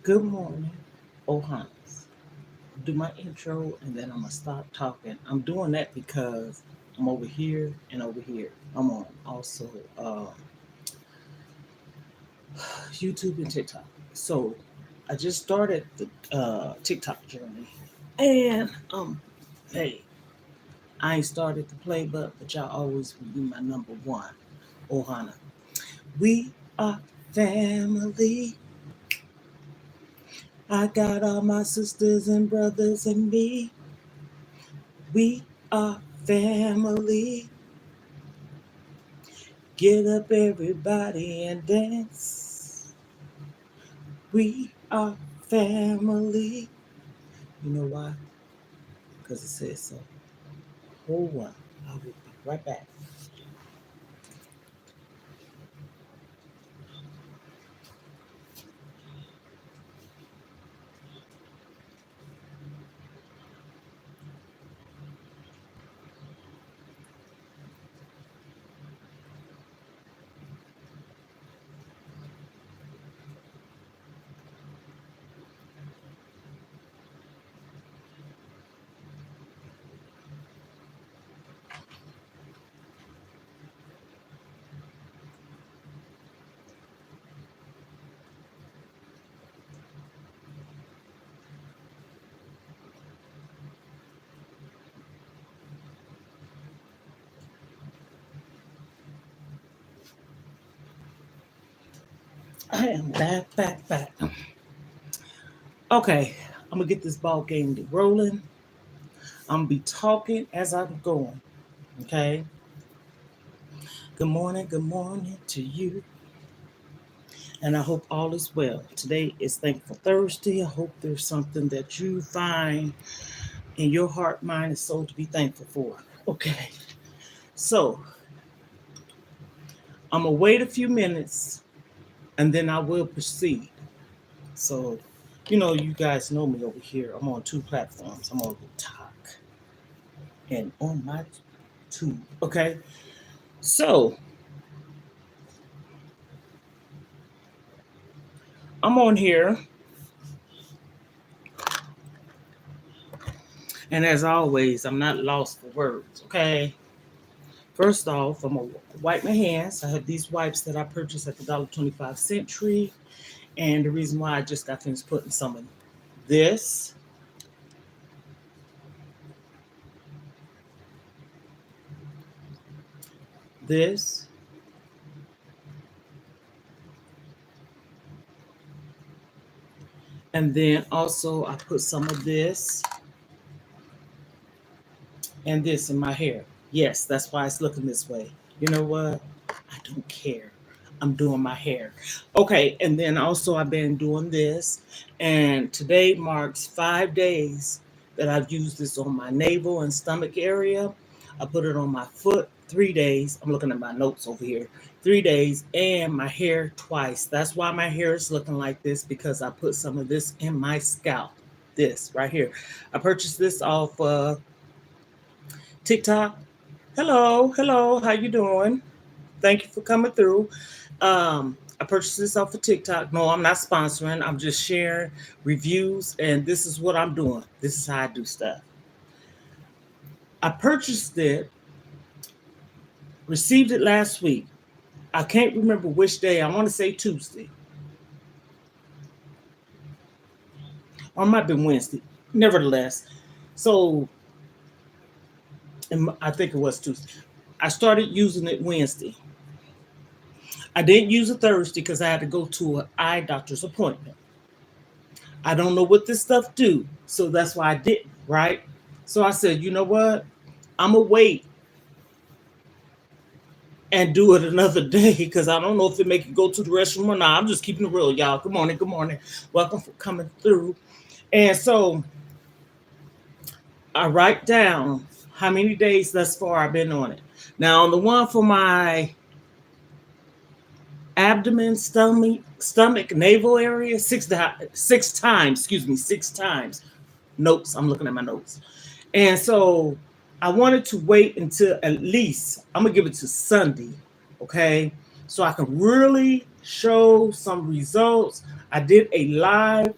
Good morning, Ohans. Do my intro and then I'm gonna stop talking. I'm doing that because I'm over here and over here. I'm on also YouTube and TikTok. So I just started the TikTok journey, and hey, I ain't started to play, but y'all always will be my number one, Ohana. We are family. I got all my sisters and brothers and me. We are family. Get up, everybody, and dance. We are family. You know why? Because it says so. Hold on. I will be right back. I am back. Okay, I'm going to get this ball game rolling. I'm going to be talking as I'm going. Okay? Good morning to you. And I hope all is well. Today is Thankful Thursday. I hope there's something that you find in your heart, mind, and soul to be thankful for. Okay. So I'm going to wait a few minutes and then I will proceed. So, you guys know me over here. I'm on two platforms. I'm on TikTok and on my tube. Okay. So I'm on here. And as always, I'm not lost for words. Okay. First off, I'm going to wipe my hands. I have these wipes that I purchased at the $1.25 Century. And the reason why I just got finished putting some of this, this, and then also I put some of this and this in my hair. Yes, that's why it's looking this way. You know what? I don't care. I'm doing my hair. Okay, and then also I've been doing this, and today marks 5 days that I've used this on my navel and stomach area. I put it on my foot 3 days. I'm looking at my notes over here. 3 days, and my hair twice. That's why my hair is looking like this, because I put some of this in my scalp. This right here. I purchased this off TikTok. Hello, how you doing? Thank you for coming through. I purchased this off of TikTok. No, I'm not sponsoring. I'm just sharing reviews, and this is what I'm doing. This is how I do stuff. I purchased it, received it last week. I can't remember which day. I want to say Tuesday, or it might be Wednesday. Nevertheless, so I think it was Tuesday. I started using it Wednesday. I didn't use it Thursday because I had to go to an eye doctor's appointment. I don't know what this stuff do, so that's why I didn't. Right? So I said, you know what? I'm gonna wait and do it another day because I don't know if it make it go to the restroom or not. I'm just keeping it real, y'all. Good morning, good morning. Welcome for coming through. And so I write down how many days thus far I've been on it. Now on the one for my abdomen, stomach, navel area, six times. Excuse me, 6 times. Notes. I'm looking at my notes, and so I wanted to wait until at least I'm gonna give it to Sunday, okay, so I can really show some results. I did a live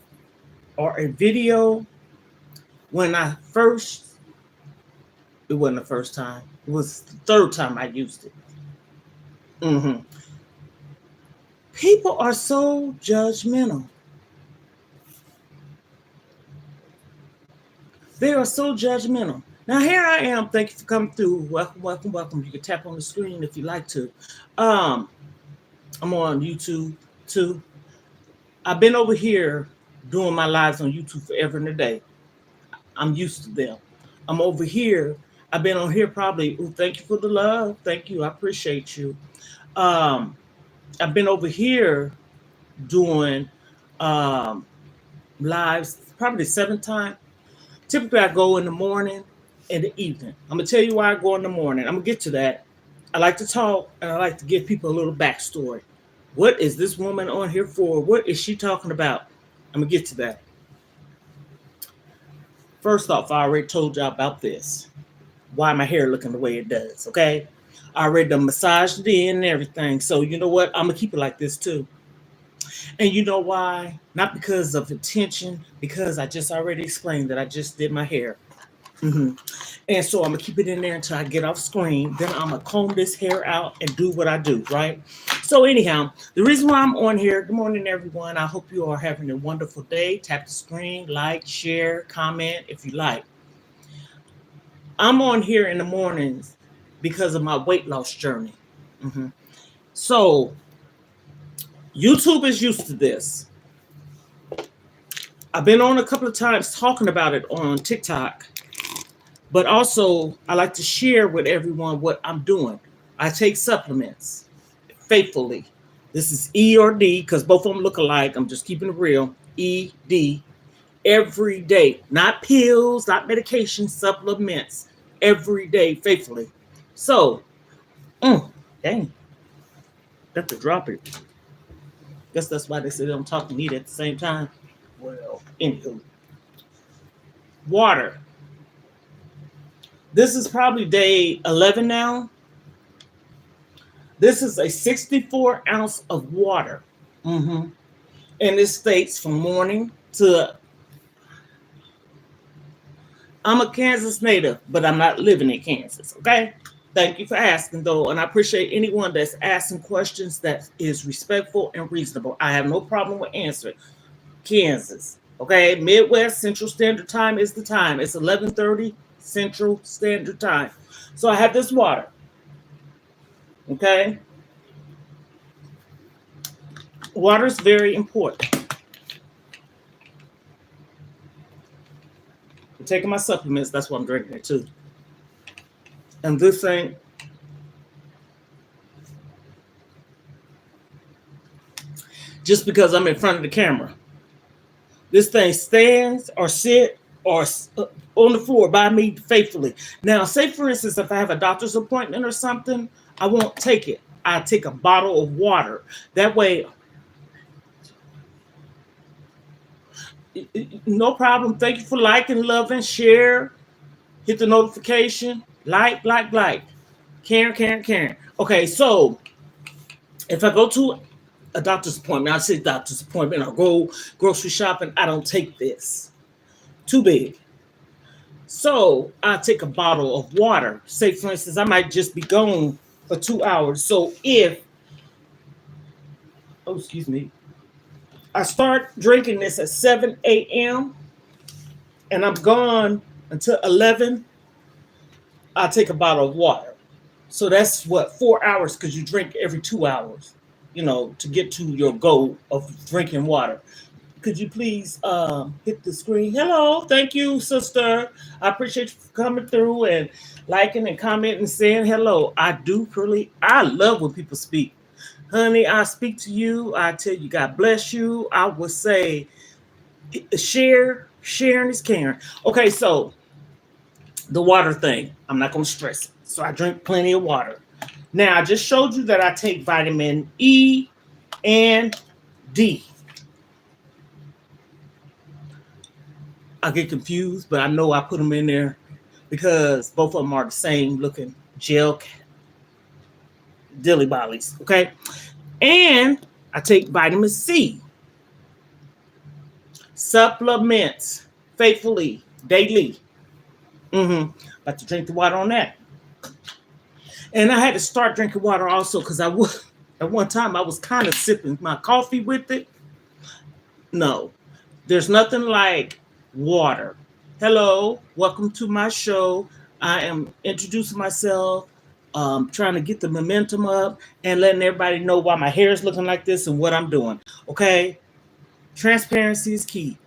or a video when I first, it wasn't the first time, it was the third time I used it. Mhm. People are so judgmental. They are so judgmental. Now here I am. Thank you for coming through. Welcome, welcome, welcome. You can tap on the screen if you like to. Um, I'm on YouTube too. I've been over here doing my lives on YouTube forever and a day. I'm used to them. I'm over here. I've been on here probably. Ooh, thank you for the love. Thank you. I appreciate you. Um, I've been over here doing um, lives probably the seventh time. Typically, I go in the morning and the evening. I'm gonna tell you why I go in the morning. I'm gonna get to that. I like to talk and I like to give people a little backstory. What is this woman on here for? What is she talking about? I'm gonna get to that. First off, I already told y'all about this. Why my hair looking the way it does, okay? I already done massaged it in and everything. So you know what? I'm gonna keep it like this too. And you know why? Not because of intention, because I just already explained that I just did my hair. Mm-hmm. And so I'm gonna keep it in there until I get off screen. Then I'm gonna comb this hair out and do what I do, right? So anyhow, the reason why I'm on here, good morning everyone. I hope you are having a wonderful day. Tap the screen, like, share, comment if you like. I'm on here in the mornings because of my weight loss journey. Mm-hmm. So YouTube is used to this. I've been on a couple of times talking about it on TikTok, but also I like to share with everyone what I'm doing. I take supplements faithfully. This is E or D because both of them look alike. I'm just keeping it real. E, D, every day. Not pills, not medication, supplements. Every day, faithfully. So, dang, got to drop it. Guess that's why they say they don't talk and eat at the same time. Well, anywho. Water. This is probably day 11 now. This is a 64 ounce of water. Mm-hmm. And it states from morning to. I'm a Kansas native, but I'm not living in Kansas, okay? Thank you for asking, though, and I appreciate anyone that's asking questions that is respectful and reasonable. I have no problem with answering. Kansas, okay? Midwest Central Standard Time is the time. It's 11:30 Central Standard Time. So I have this water, okay? Water is very important. I'm taking my supplements. That's why I'm drinking it too. And this thing, just because I'm in front of the camera, this thing stands or sit or on the floor by me faithfully. Now, say for instance, if I have a doctor's appointment or something, I won't take it. I take a bottle of water. That way, no problem. Thank you for liking, loving, share, hit the notification, like. Karen. Okay, so if I go to a doctor's appointment, I say doctor's appointment, or go grocery shopping, I don't take this. Too big. So I take a bottle of water. Say, for instance, I might just be gone for 2 hours. So excuse me, I start drinking this at 7 a.m. and I'm gone until 11, I take a bottle of water. So that's what, 4 hours, because you drink every 2 hours, to get to your goal of drinking water. Could you please hit the screen? Hello, thank you, sister. I appreciate you coming through and liking and commenting and saying hello. I love when people speak. Honey, I speak to you. I tell you, God bless you. I would say sharing is caring. Okay, so the water thing, I'm not going to stress it. So I drink plenty of water. Now, I just showed you that I take vitamin E and D. I get confused, but I know I put them in there because both of them are the same looking gel dilly bollies, okay? And I take vitamin C supplements faithfully daily. About to drink the water on that. And I had to start drinking water also because I was at one time I was kind of sipping my coffee with it. No, there's nothing like water. Hello, welcome to my show. I am introducing myself, trying to get the momentum up and letting everybody know why my hair is looking like this and what I'm doing. Okay, transparency is key.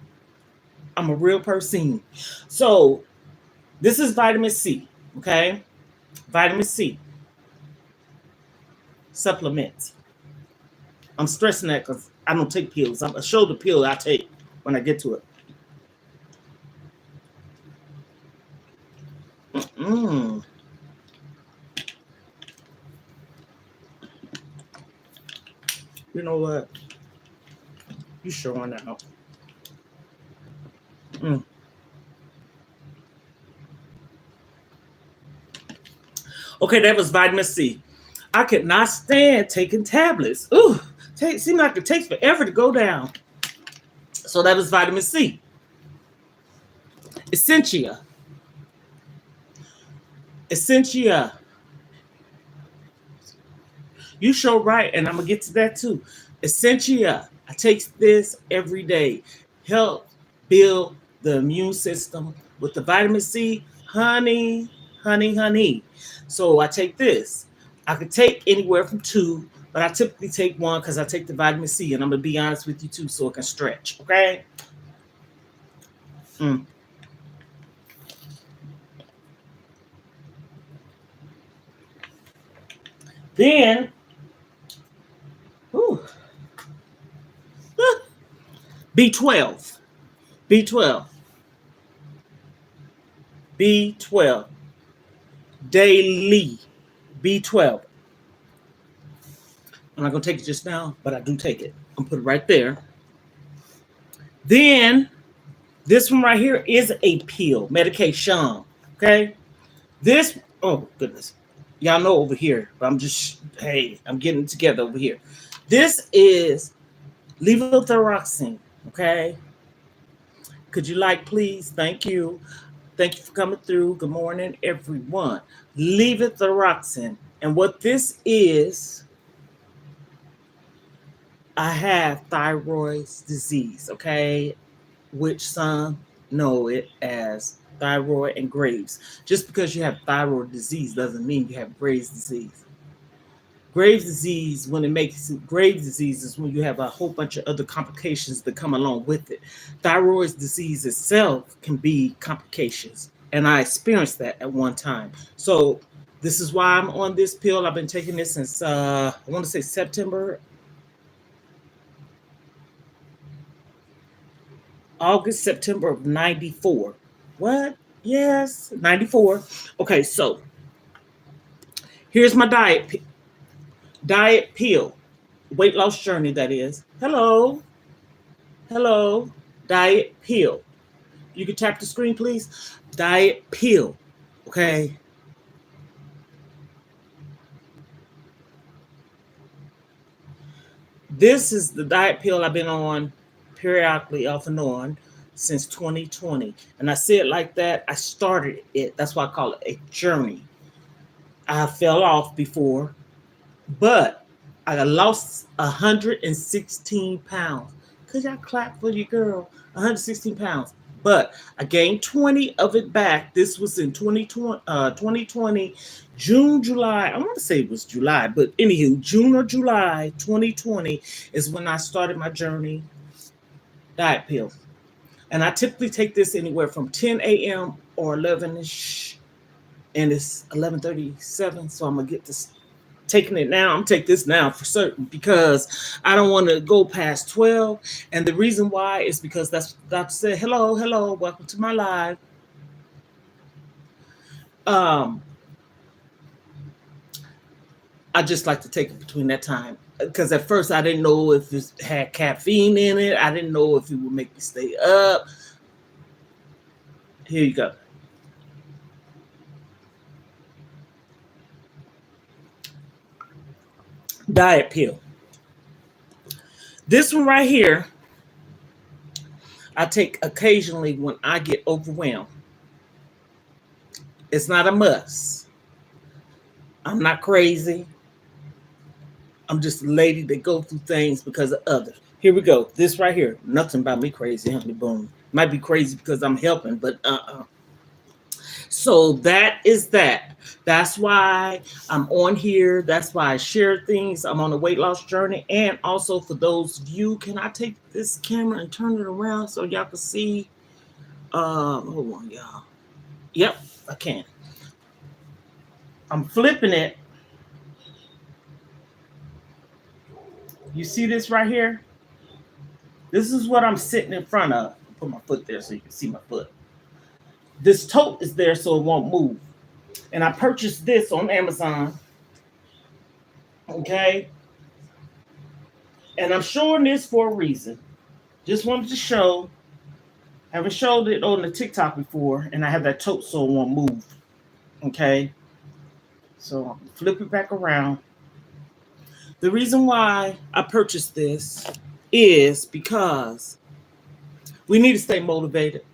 I'm a real person. So this is vitamin C. Okay, vitamin C supplements. I'm stressing that because I don't take pills. I'm a shoulder pill I take when I get to it. Mm. You know what? You showing out. Mm. Okay, that was vitamin C. I could not stand taking tablets. Ooh, seemed like it takes forever to go down. So that was vitamin C. Essentia. Essentia. You show right, and I'm gonna get to that too. Essentia. I take this every day. Help build the immune system with the vitamin C. Honey, honey, honey. So I take this. I could take anywhere from two, but I typically take one because I take the vitamin C, and I'm gonna be honest with you too, so it can stretch. Okay. Mm. Then, whew, B12, B12, B12, daily, B12. I'm not gonna take it just now, but I do take it. I'm gonna put it right there. Then this one right here is a pill, medication. Okay. This, oh goodness. Y'all know over here, but I'm getting it together over here. This is levothyroxine. Okay. Could you please? Thank you. Thank you for coming through. Good morning, everyone. Levothyroxine. And what this is, I have thyroid disease, okay? Which some know it as thyroid and Graves. Just because you have thyroid disease doesn't mean you have Graves disease. Graves disease, when it makes it Graves disease, is when you have a whole bunch of other complications that come along with it. Thyroid disease itself can be complications, and I experienced that at one time. So this is why I'm on this pill. I've been taking this since I want to say September, August, September of '94. What? Yes, '94. Okay, so here's my diet pill, weight loss journey. That is. Hello, hello, diet pill. You can tap the screen, please. Diet pill. Okay. This is the diet pill I've been on periodically off and on since 2020. And I say it like that. I started it. That's why I call it a journey. I fell off before, but I lost 116 pounds. Could y'all clap for your girl? 116 pounds. But I gained 20 of it back. This was in 2020, June, July. I want to say it was July, but anywho, June or July 2020 is when I started my journey diet pill. And I typically take this anywhere from 10 a.m. or 11ish, and it's 11:37. So I'm gonna get this taking it now. I'm taking this now for certain because I don't want to go past 12. And the reason why is because that's Dr. said, hello, hello, welcome to my live. I just like to take it between that time because at first I didn't know if it had caffeine in it. I didn't know if it would make me stay up. Here you go. Diet pill. This one right here, I take occasionally when I get overwhelmed. It's not a must. I'm not crazy. I'm just a lady that go through things because of others. Here we go. This right here, nothing about me crazy, honey. Boom. Might be crazy because I'm helping, but So that is that. That's why I'm on here. That's why I share things. I'm on a weight loss journey. And also for those of you, can I take this camera and turn it around so y'all can see? Hold on, y'all. Yep, I can. I'm flipping it. You see this right here? This is what I'm sitting in front of. Put my foot there so you can see my foot. This tote is there so it won't move. And I purchased this on Amazon. Okay. And I'm showing this for a reason. Just wanted to show. Haven't showed it on the TikTok before, and I have that tote so it won't move. Okay. So I'll flip it back around. The reason why I purchased this is because we need to stay motivated.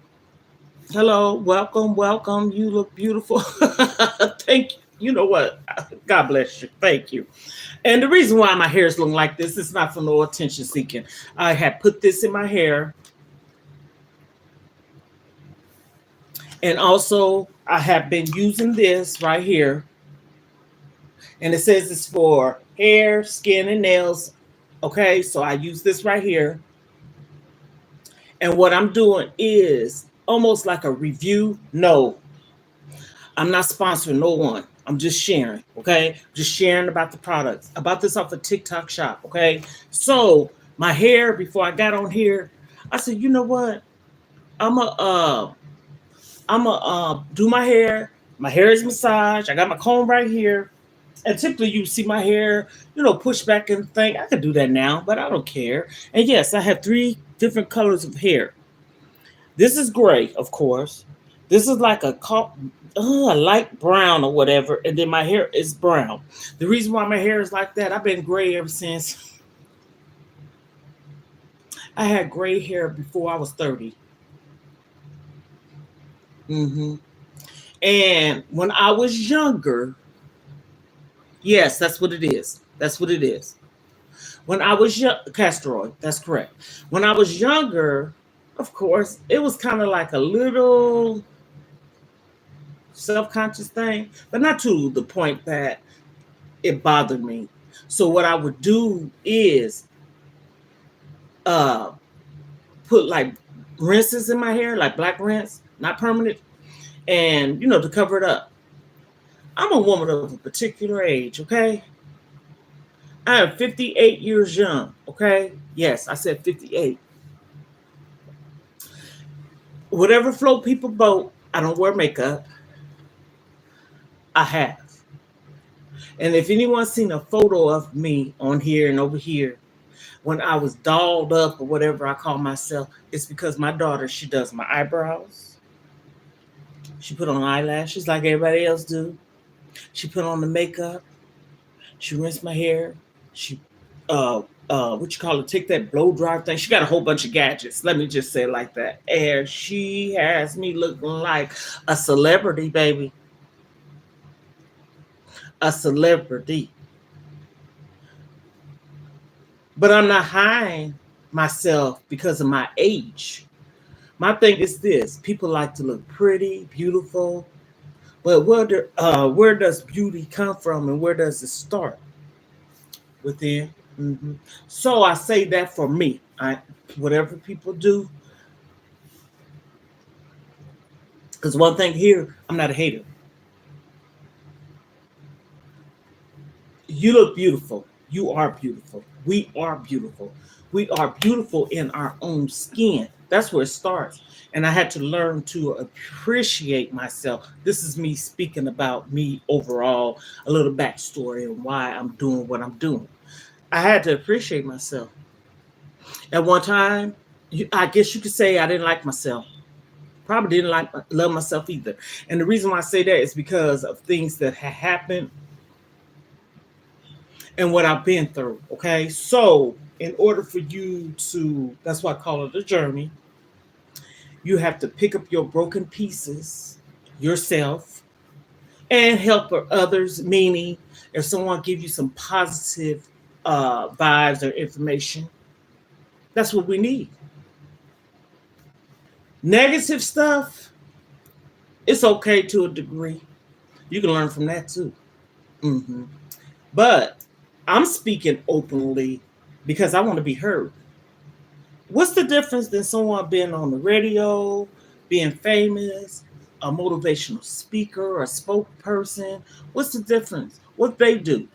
Hello, welcome, welcome. You look beautiful. Thank you. You know what? God bless you. Thank you. And the reason why my hair is looking like this is not for no attention seeking. I had put this in my hair. And also, I have been using this right here. And it says it's for hair, skin, and nails. Okay, so I use this right here. And what I'm doing is almost like a review. No, I'm not sponsoring no one. I'm just sharing, okay? Just sharing about the products. About this off a TikTok shop, okay? So my hair, before I got on here, I said, you know what? I'm a do my hair. My hair is massaged. I got my comb right here. And typically you see my hair, push back and think I could do that now, but I don't care. And yes, I have 3 different colors of hair. This is gray, of course. This is like a light brown or whatever, and then my hair is brown. The reason why my hair is like that, I've been gray ever since I had gray hair before I was 30. Hmm. And when I was younger, yes, that's what it is. That's what it is. When I was young, castor oil, that's correct. When I was younger, of course, it was kind of like a little self-conscious thing, but not to the point that it bothered me. So what I would do is uh put like rinses in my hair, like black rinse, not permanent, and to cover it up. I'm a woman of a particular age, okay? I am 58 years young, okay? Yes, I said 58. Whatever float people boat, I don't wear makeup. I have. And if anyone's seen a photo of me on here and over here, when I was dolled up or whatever I call myself, it's because my daughter, she does my eyebrows. She put on eyelashes like everybody else do. She put on the makeup. She rinsed my hair. She, what you call it? Take that blow dry thing. She got a whole bunch of gadgets. Let me just say it like that. And she has me looking like a celebrity, baby. A celebrity. But I'm not hiding myself because of my age. My thing is this: people like to look pretty, beautiful, but where does beauty come from, and where does it start? Within. Hmm. So I say that for me. Whatever people do, because one thing here, I'm not a hater. You look beautiful. You are beautiful. We are beautiful. We are beautiful in our own skin. That's where it starts. And I had to learn to appreciate myself. This is me speaking about me overall, a little backstory and why I'm doing what I'm doing. I had to appreciate myself. At one time, I guess you could say I didn't like myself. Probably didn't love myself either. And the reason why I say that is because of things that had happened and what I've been through. Okay. So, in order for you to, that's why I call it a journey, you have to pick up your broken pieces yourself and help others, meaning if someone give you some positive vibes or information, that's what we need. Negative stuff, it's okay to a degree. You can learn from that too. Hmm. But I'm speaking openly because I want to be heard. What's the difference than someone being on the radio, being famous, a motivational speaker, or a spokesperson? What's the difference? What they do?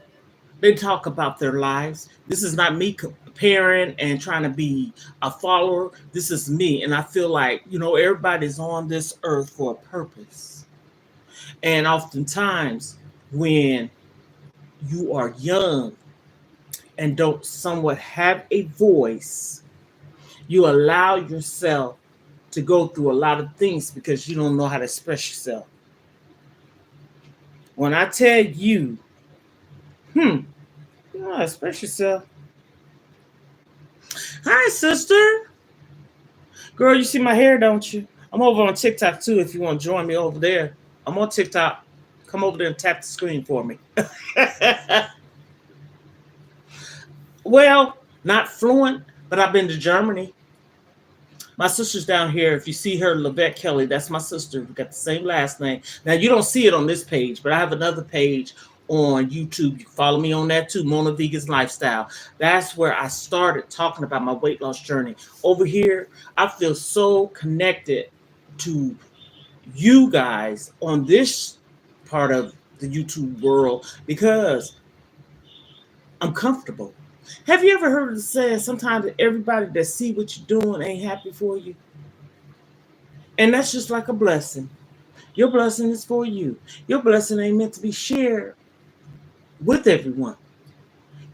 They talk about their lives. This is not me comparing and trying to be a follower. This is me. And I feel like, everybody's on this earth for a purpose. And oftentimes, when you are young and don't somewhat have a voice, you allow yourself to go through a lot of things because you don't know how to express yourself. When I tell you, you know how to express yourself. Hi, sister. Girl, you see my hair, don't you? I'm over on TikTok too if you want to join me over there. I'm on TikTok. Come over there and tap the screen for me. Well, not fluent, but I've been to Germany. My sister's down here. If you see her, Lavette Kelly, that's my sister. We got the same last name. Now, you don't see it on this page, but I have another page on YouTube. You can follow me on that too, Mona Vegan's Lifestyle. That's where I started talking about my weight loss journey. Over here, I feel so connected to you guys on this part of the YouTube world because I'm comfortable. Have you ever heard it said sometimes that everybody that see what you're doing ain't happy for you? And that's just like a blessing. Your blessing is for you. Your blessing ain't meant to be shared with everyone.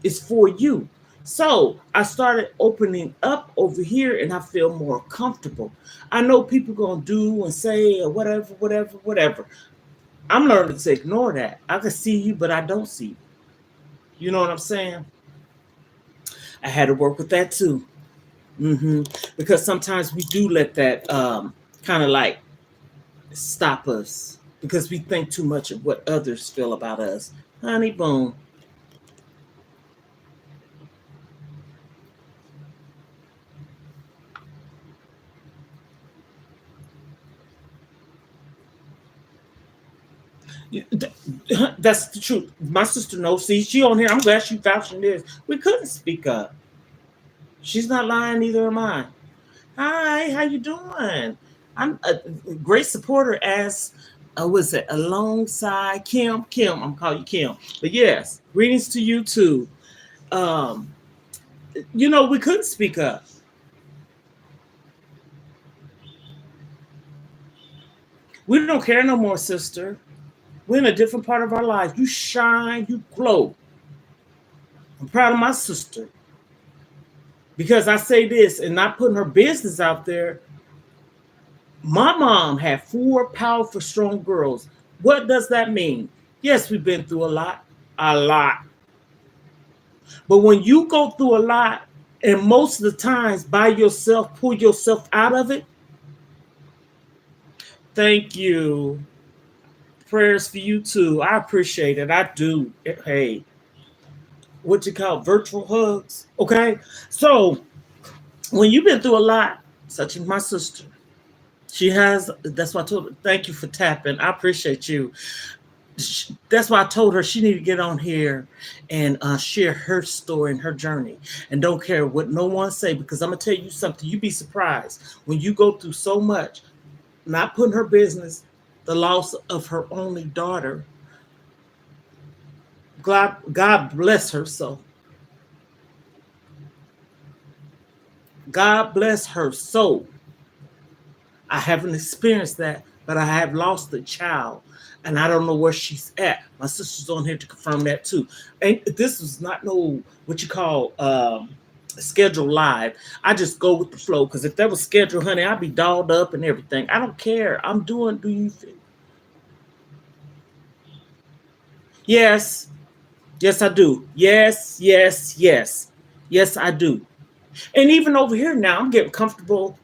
It's for you. So I started opening up over here and I feel more comfortable. I know people gonna do and say or whatever, whatever, whatever. I'm learning to ignore that. I can see you, but I don't see you. You know what I'm saying? I had to work with that too. Because sometimes we do let that kind of like stop us because we think too much of what others feel about us. Honey, boom. That's the truth. My sister knows. See, she on here. I'm glad she vouching this. We couldn't speak up. She's not lying. Neither am I. Hi, how you doing? I'm a great supporter as was it alongside Kim? Kim, I'm calling you Kim. But yes, greetings to you too. Um, we couldn't speak up. We don't care no more, sister. We're in a different part of our lives. You shine, you glow. I'm proud of my sister because I say this and not putting her business out there. My mom had four powerful, strong girls. What does that mean? Yes, we've been through a lot. But when you go through a lot, and most of the times by yourself, pull yourself out of it, thank you. Prayers for you too. I appreciate it. I do. Hey, what you call virtual hugs? Okay. So when you've been through a lot, such as my sister, she has. That's why I told her. Thank you for tapping. I appreciate you. That's why I told her she needed to get on here and share her story and her journey, and don't care what no one say because I'm gonna tell you something. You'd be surprised when you go through so much. Not putting her business, the loss of her only daughter. God bless her soul. God bless her soul. I haven't experienced that, but I have lost a child, and I don't know where she's at. My sister's on here to confirm that too. And this is not no what you call schedule live. I just go with the flow because if that was scheduled, honey, I'd be dolled up and everything. I don't care. I'm doing. Do you feel? Yes, Yes, I do. Yes, yes, yes. Yes, I do. And even over here now, I'm getting comfortable.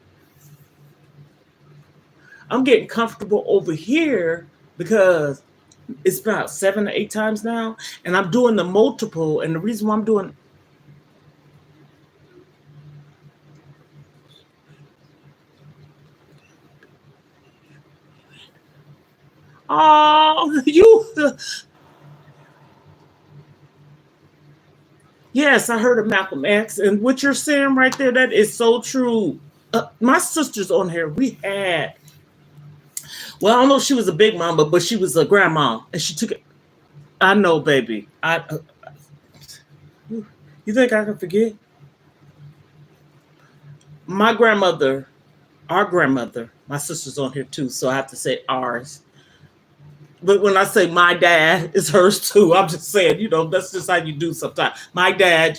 I'm getting comfortable over here because it's about 7 or 8 times now, and I'm doing the multiple. And the reason why I'm doing, oh, you, yes, I heard of Malcolm X, and what you're saying right there, that is so true. My sister's on here. We had, well, I don't know if she was a big mama, but she was a grandma, and she took it. I know, baby. You think I can forget? My grandmother, our grandmother, my sister's on here too, so I have to say ours. But when I say my dad, it's hers too. I'm just saying, that's just how you do sometimes. My dad.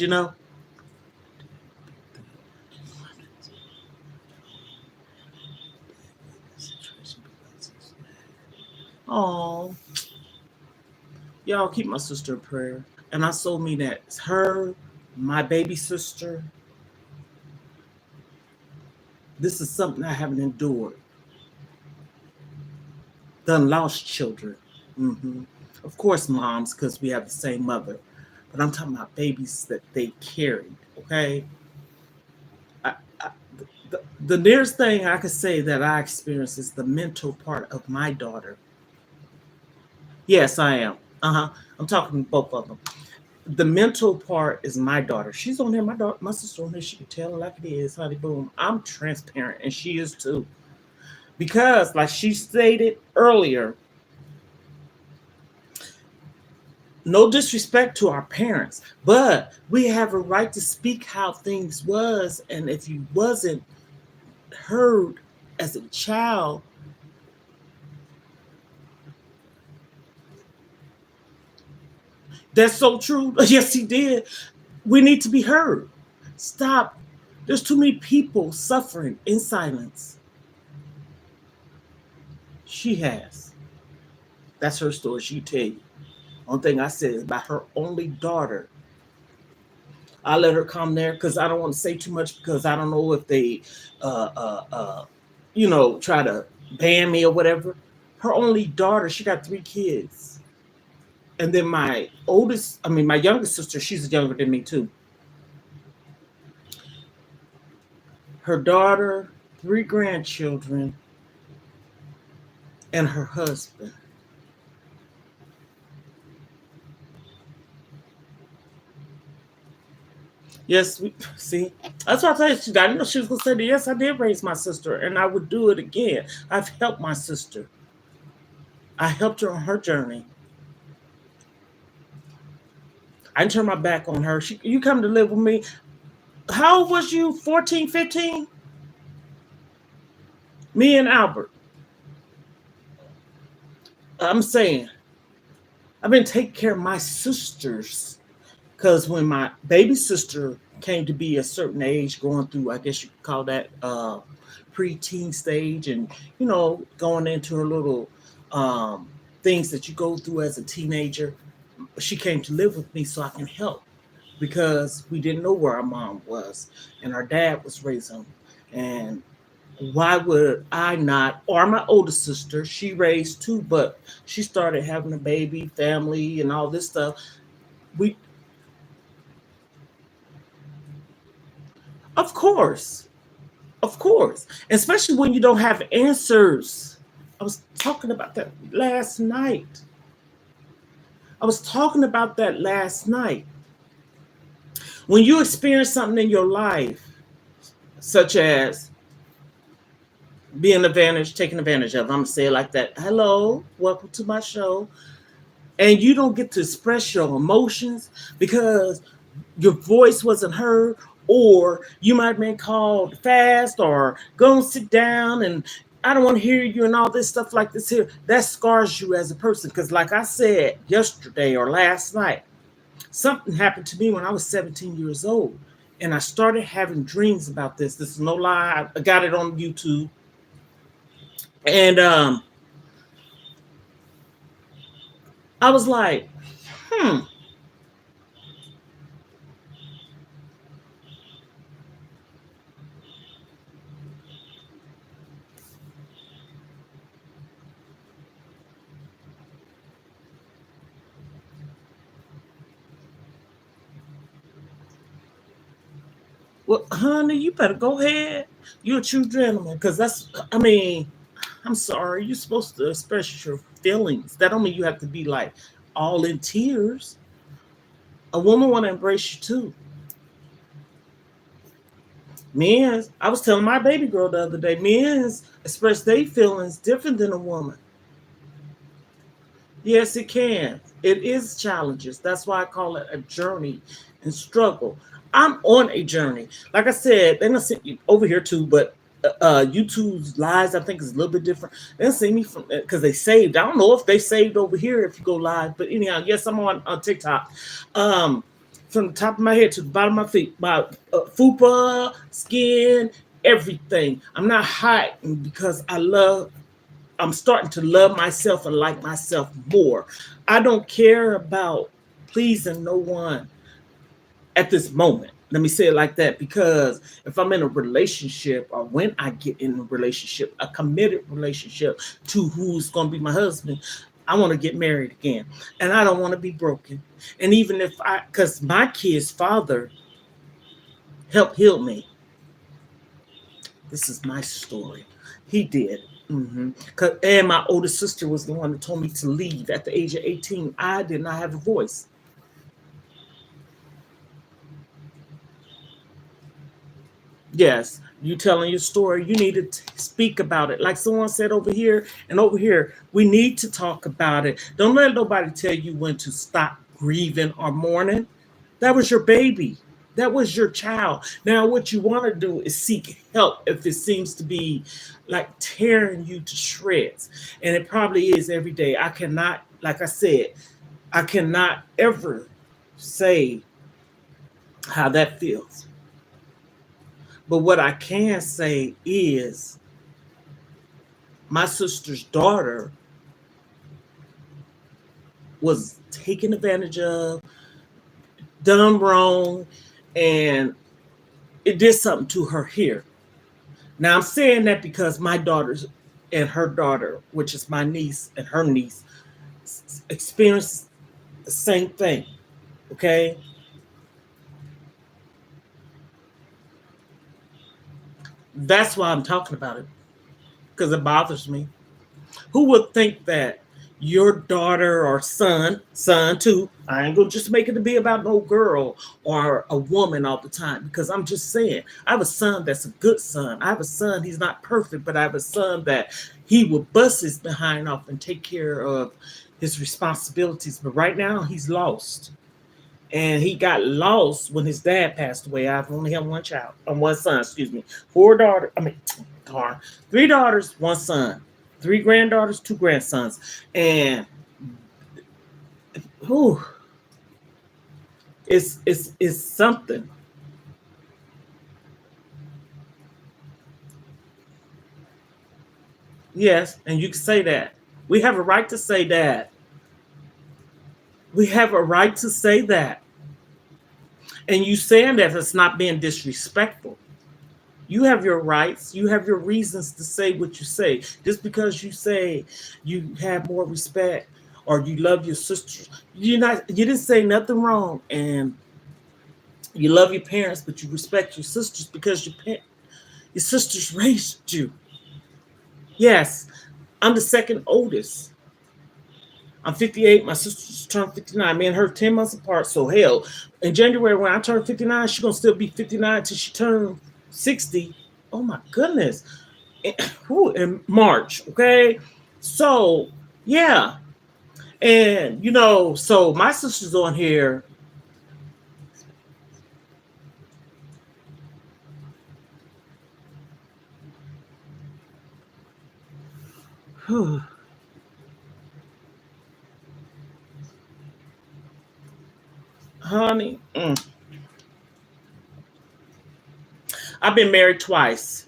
Oh, y'all keep my sister in prayer. And I so mean that. It's her, my baby sister. This is something I haven't endured. Done lost children. hmm Of course, moms, because we have the same mother. But I'm talking about babies that they carried, okay? I, I, the nearest thing I could say that I experienced is the mental part of my daughter. Yes, I am. I'm talking to both of them. The mental part is my daughter. She's on here. My daughter, my sister on here. She can tell it like it is. Honey, boom. I'm transparent, and she is too. Because, like she stated earlier, no disrespect to our parents, but we have a right to speak how things was, and if you wasn't heard as a child, that's so true. Yes, he did. We need to be heard. Stop. There's too many people suffering in silence. She has. That's her story. She tell you. One thing I said is about her only daughter. I let her come there because I don't want to say too much because I don't know if they, uh, uh, uh, try to ban me or whatever. Her only daughter, she got 3 kids. And then my youngest sister, she's younger than me too. Her daughter, 3 grandchildren, and her husband. Yes, see, that's what I tell you. I didn't know she was gonna say that. Yes, I did raise my sister, and I would do it again. I've helped my sister. I helped her on her journey. I didn't turn my back on her. You come to live with me. How old was you? 14, 15? Me and Albert. I'm saying, I've been taking care of my sisters because when my baby sister came to be a certain age, going through, I guess you could call that preteen stage, and going into her little things that you go through as a teenager, she came to live with me so I can help because we didn't know where our mom was and our dad was raising, and why would I not? Or my older sister, she raised two, but she started having a baby, family, and all this stuff. We, of course, of course, especially when you don't have answers. I was talking about that last night. I was talking about that last night. When you experience something in your life, such as being advantage, taken advantage of, I'm gonna say it like that. Hello, welcome to my show. And you don't get to express your emotions because your voice wasn't heard, or you might have been called fast, or go and sit down, and I don't want to hear you, and all this stuff like this here. That scars you as a person. Because, like I said yesterday or last night, something happened to me when I was 17 years old. And I started having dreams about this. This is no lie. I got it on YouTube. And I was like, hmm. Well, honey, you better go ahead. You're a true gentleman, because I mean, I'm sorry, you're supposed to express your feelings. That don't mean you have to be like all in tears. A woman want to embrace you too. Men's, I was telling my baby girl the other day, men's express their feelings different than a woman. Yes, it can. It is challenges. That's why I call it a journey and struggle. I'm on a journey. Like I said, they're gonna see you over here too, but YouTube's lives I think is a little bit different. They'll see me from because they saved. I don't know if they saved over here if you go live, but anyhow, yes, I'm on TikTok. Um, from the top of my head to the bottom of my feet, my fupa, skin, everything. I'm not hiding because I'm starting to love myself and like myself more. I don't care about pleasing no one at this moment. Let me say it like that, because if I'm in a relationship, or when I get in a relationship, a committed relationship to who's going to be my husband, I want to get married again. And I don't want to be broken. And even if because my kid's father helped heal me. This is my story. He did. And my older sister was the one that told me to leave at the age of 18. I did not have a voice. Yes, you telling your story. You need to speak about it. Like someone said over here and over here, we need to talk about it. Don't let nobody tell you when to stop grieving or mourning. That was your baby. That was your child. Now, what you want to do is seek help if it seems to be like tearing you to shreds. And it probably is every day. I cannot, like I said, I cannot ever say how that feels. But what I can say is my sister's daughter was taken advantage of, done wrong, and it did something to her here. Now I'm saying that because my daughters and her daughter, which is my niece and her niece, experienced the same thing. Okay. That's why I'm talking about it, because it bothers me. Who would think that your daughter or son too, I ain't gonna just make it to be about no girl or a woman all the time, because I'm just saying, I have a son that's a good son. I have a son, he's not perfect, but I have a son that he will bust his behind off and take care of his responsibilities. But right now, he's lost. And he got lost when his dad passed away. I've only had one child, one son, excuse me. Four daughters, I mean, darn, three daughters, one son, three granddaughters, two grandsons. And whew, it's something. Yes, and you can say that. We have a right to say that. We have a right to say that. And you saying that it's not being disrespectful. You have your rights. You have your reasons to say what you say. Just because you say you have more respect or you love your sisters, you didn't say nothing wrong, and you love your parents, but you respect your sisters because your sisters raised you. Yes, I'm the second oldest. I'm 58. My sister's turned 59. Me and her 10 months apart. So hell, in January when I turn 59, she's gonna still be 59 until she turns 60. Oh my goodness. In March. Okay. So yeah. And so my sister's on here. Honey. I've been married twice.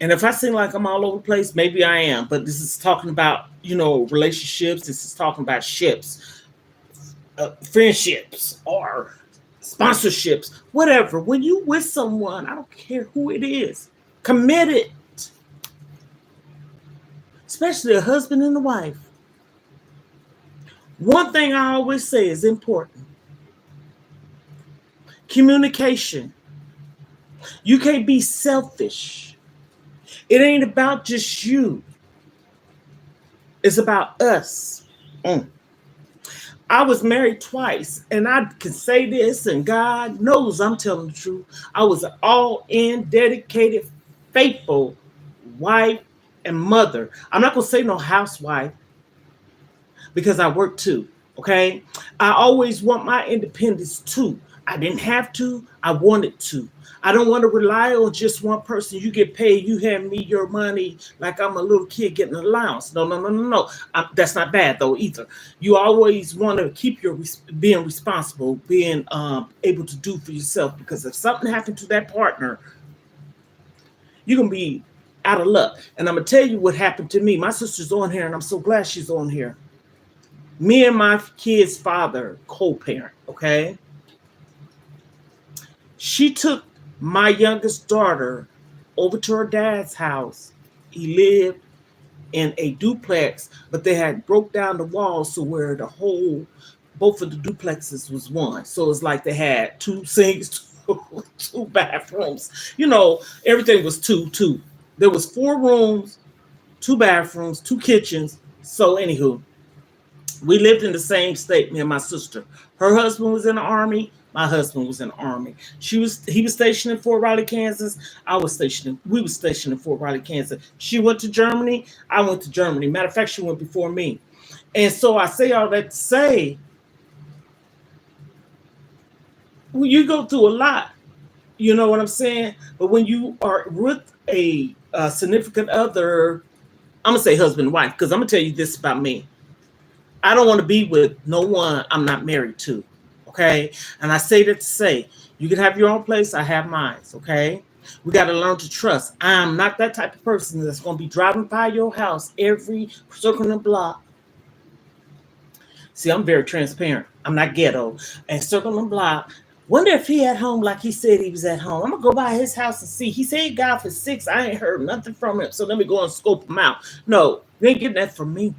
And if I seem like I'm all over the place, maybe I am. But this is talking about, relationships. This is talking about ships, friendships, or sponsorships, whatever. When you with someone, I don't care who it is, committed, especially a husband and a wife. One thing I always say is important: communication. You can't be selfish. It ain't about just you. It's about us. Mm. I was married twice, and I can say this, and God knows I'm telling the truth. I was an all in, dedicated, faithful wife and mother. I'm not going to say no housewife because I work too. Okay. I always want my independence too. I didn't have to, I wanted to. I don't want to rely on just one person. You get paid, you hand me your money like I'm a little kid getting an allowance. No, no, no, no, no. That's not bad though either. You always want to keep your being responsible, being able to do for yourself. Because if something happened to that partner, you're gonna be out of luck. And I'm gonna tell you what happened to me. My sister's on here, and I'm so glad she's on here. Me and my kid's father co-parent. Okay, she took my youngest daughter over to her dad's house. He lived in a duplex, but they had broke down the walls so where the whole both of the duplexes was one. So it's like they had two sinks, two bathrooms. Everything was two. There was 4 rooms, 2 bathrooms, 2 kitchens. So anywho, we lived in the same state, me and my sister. Her husband was in the army. My husband was in the army. He was stationed in Fort Riley, Kansas. We were stationed in Fort Riley, Kansas. She went to Germany. I went to Germany. Matter of fact, she went before me. And so I say all that to say, well, you go through a lot. You know what I'm saying? But when you are with a significant other, I'm gonna say husband and wife, because I'm gonna tell you this about me. I don't want to be with no one I'm not married to. Okay. And I say that to say, you can have your own place, I have mine. Okay. We got to learn to trust. I'm not that type of person that's going to be driving by your house every circle and block. See, I'm very transparent. I'm not ghetto. And circle and block. Wonder if he at home like he said he was at home. I'm going to go by his house and see. He said he got for 6. I ain't heard nothing from him. So let me go and scope him out. No, you ain't getting that from me.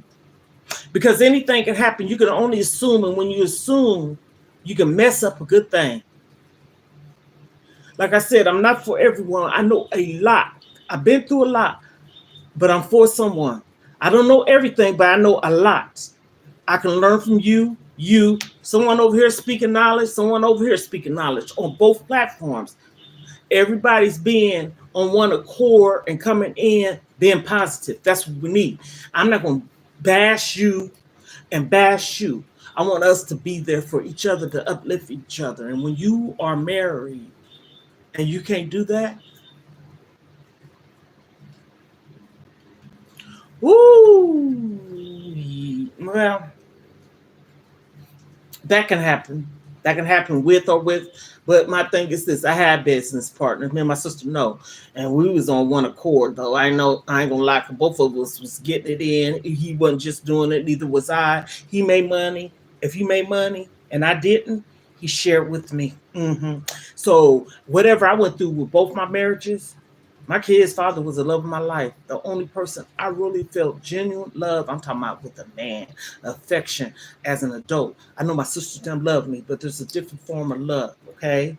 Because anything can happen. You can only assume, and when you assume, you can mess up a good thing. Like I said, I'm not for everyone. I know a lot. I've been through a lot, but I'm for someone. I don't know everything, but I know a lot. I can learn from you, someone over here speaking knowledge, someone over here speaking knowledge on both platforms. Everybody's being on one accord and coming in, being positive. That's what we need. I'm not going to bash you and bash you. I want us to be there for each other, to uplift each other. And when you are married and you can't do that, well, that can happen. That can happen with or with. But my thing is this: I had business partners. Me and my sister know, and we was on one accord. Though I know I ain't gonna lie, both of us was getting it in. He wasn't just doing it. Neither was I. He made money. If he made money and I didn't, he shared with me. So whatever I went through with both my marriages, my kid's father was the love of my life. The only person I really felt genuine love, I'm talking about with a man, affection as an adult. I know my sisters didn't love me, but there's a different form of love, okay?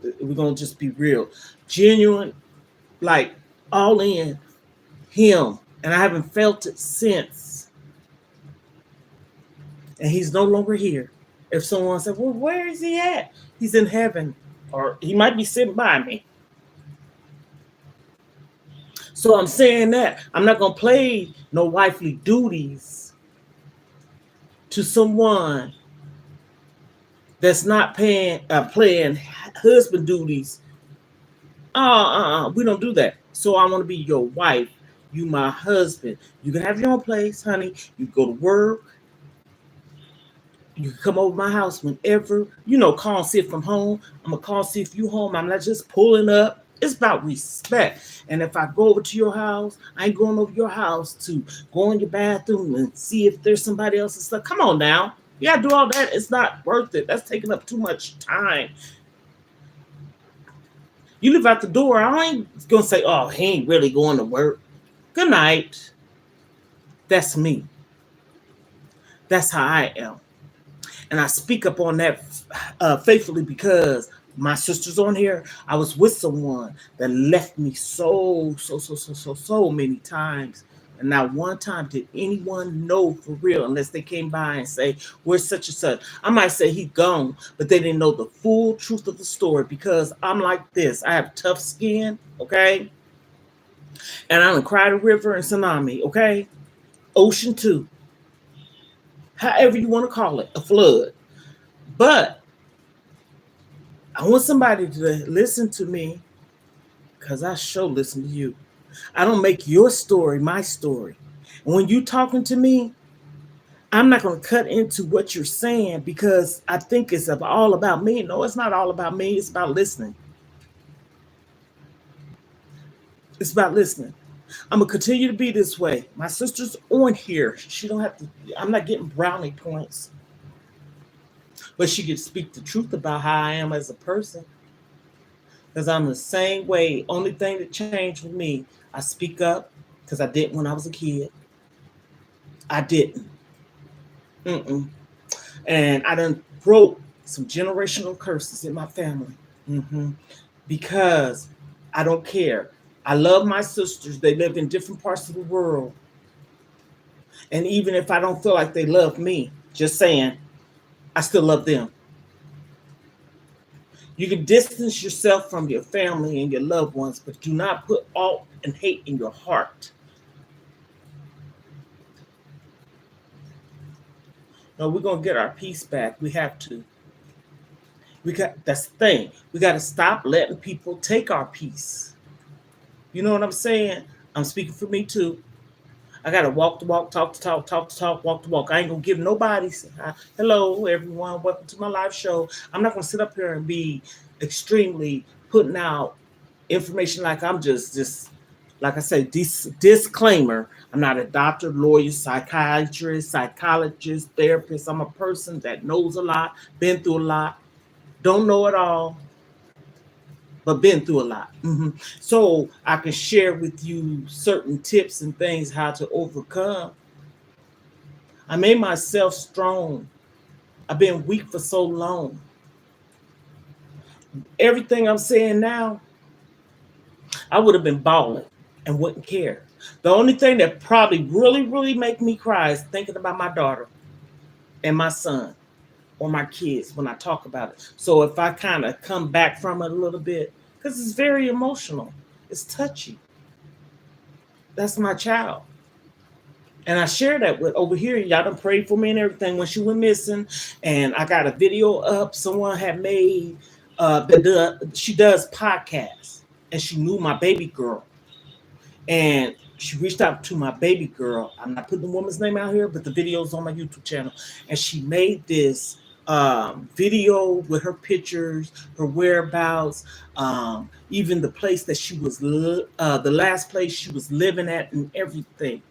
We're going to just be real. Genuine, like all in him. And I haven't felt it since. And he's no longer here. If someone said, well, where is he at? He's in heaven. Or he might be sitting by me. So I'm saying that I'm not going to play no wifely duties to someone that's not playing husband duties. We don't do that. So I want to be your wife. You my husband. You can have your own place, honey. You go to work. You can come over my house whenever. Call and see if I'm home. I'm going to call and see if you home. I'm not just pulling up. It's about respect. And if I go over to your house, I ain't going over your house to go in your bathroom and see if there's somebody else's stuff. Come on now. You gotta do all that. It's not worth it. That's taking up too much time. You live out the door. I ain't gonna say, oh, he ain't really going to work. Good night. That's me. That's how I am. And I speak up on that faithfully because My sister's on here. I was with someone that left me so many times. And not one time did anyone know for real, unless they came by and say, we're such and such. I might say he gone, but they didn't know the full truth of the story because I'm like this. I have tough skin, okay? And I done cried a river and tsunami, okay? Ocean too. However you want to call it, a flood. But I want somebody to listen to me because I sure listen to you. I don't make your story my story. And when you talking to me, I'm not going to cut into what you're saying because I think it's all about me. No, it's not all about me. It's about listening. It's about listening. I'm gonna continue to be this way. My sister's on here. She don't have to. I'm not getting brownie points, but she can speak the truth about how I am as a person. Because I'm the same way. Only thing that changed with me, I speak up because I didn't when I was a kid. I didn't. Mm-mm. And I done broke some generational curses in my family. Hmm. Because I don't care. I love my sisters. They live in different parts of the world. And even if I don't feel like they love me, just saying, I still love them. You can distance yourself from your family and your loved ones, but do not put all and hate in your heart. No, we're gonna get our peace back. We have to. We got that's the thing. We got to stop letting people take our peace. You know what I'm saying? I'm speaking for me too. I gotta walk the walk, talk the talk, talk the talk, walk the walk. I ain't gonna give nobody. Hello, everyone. Welcome to my live show. I'm not gonna sit up here and be extremely putting out information like I'm just like I say. Disclaimer: I'm not a doctor, lawyer, psychiatrist, psychologist, therapist. I'm a person that knows a lot, been through a lot, don't know it all, but been through a lot. So I can share with you certain tips and things how to overcome. I made myself strong. I've been weak for so long. Everything I'm saying now, I would have been balling and wouldn't care. The only thing that probably really make me cry is thinking about my daughter and my son or my kids when I talk about it. So if I kind of come back from it a little bit, because it's very emotional, it's touchy. That's my child. And I share that with over here. Y'all done prayed for me and everything when she went missing. And I got a video up someone had made she does podcasts. And she knew my baby girl. And she reached out to my baby girl. I'm not putting the woman's name out here, but the video's on my YouTube channel. And she made this video with her pictures, her whereabouts, even the place that she was, the last place she was living at, and everything.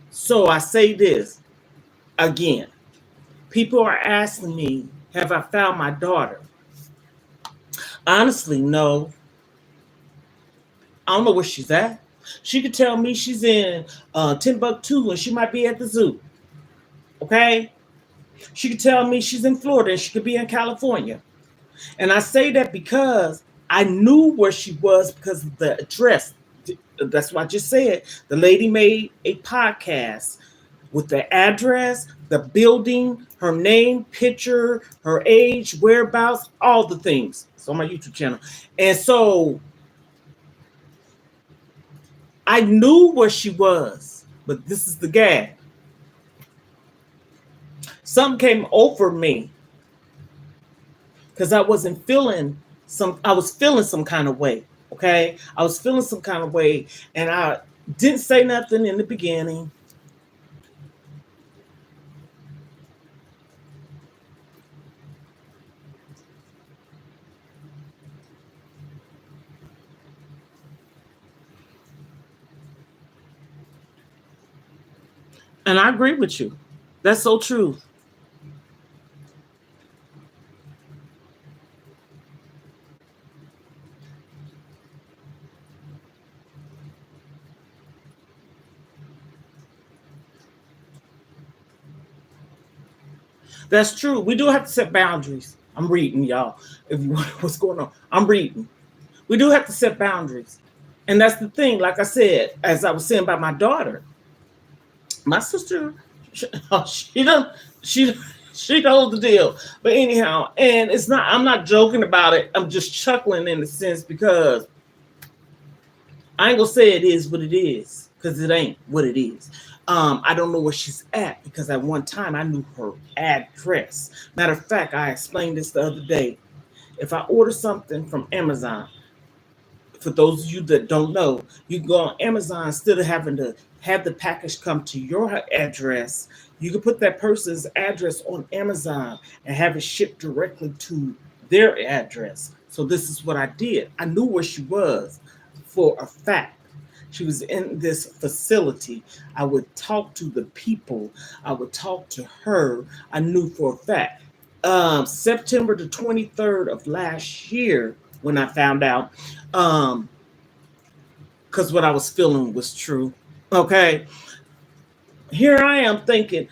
So I say this again. People are asking me, have I found my daughter? Honestly, no. I don't know where she's at. She could tell me she's in Timbuktu and she might be at the zoo. Okay? She could tell me she's in Florida and she could be in California. And I say that because I knew where she was because of the address. That's what I just said. The lady made a podcast with the address, the building, her name, picture, her age, whereabouts, all the things. It's on my YouTube channel. And so I knew where she was, but this is the gag. Something came over me because I wasn't feeling I was feeling some kind of way. Okay. I was feeling some kind of way. And I didn't say nothing in the beginning. And I agree with you. That's so true. That's true. We do have to set boundaries. I'm reading, y'all. If you wonder what's going on, I'm reading. We do have to set boundaries. And that's the thing. Like I said, as I was saying about my daughter, my sister, she, she don't, she, she knows the deal. But anyhow, and it's not, I'm not joking about it. I'm just chuckling in a sense because I ain't gonna say it is what it is because it ain't what it is. I don't know where she's at because at one time I knew her address. Matter of fact, I explained this the other day. If I order something from Amazon, for those of you that don't know, you can go on Amazon instead of having to have the package come to your address. You can put that person's address on Amazon and have it shipped directly to their address. So this is what I did. I knew where she was for a fact. She was in this facility. I would talk to the people. I would talk to her. I knew for a fact. September the 23rd of last year, when I found out, um, because what I was feeling was true. Okay, here I am thinking,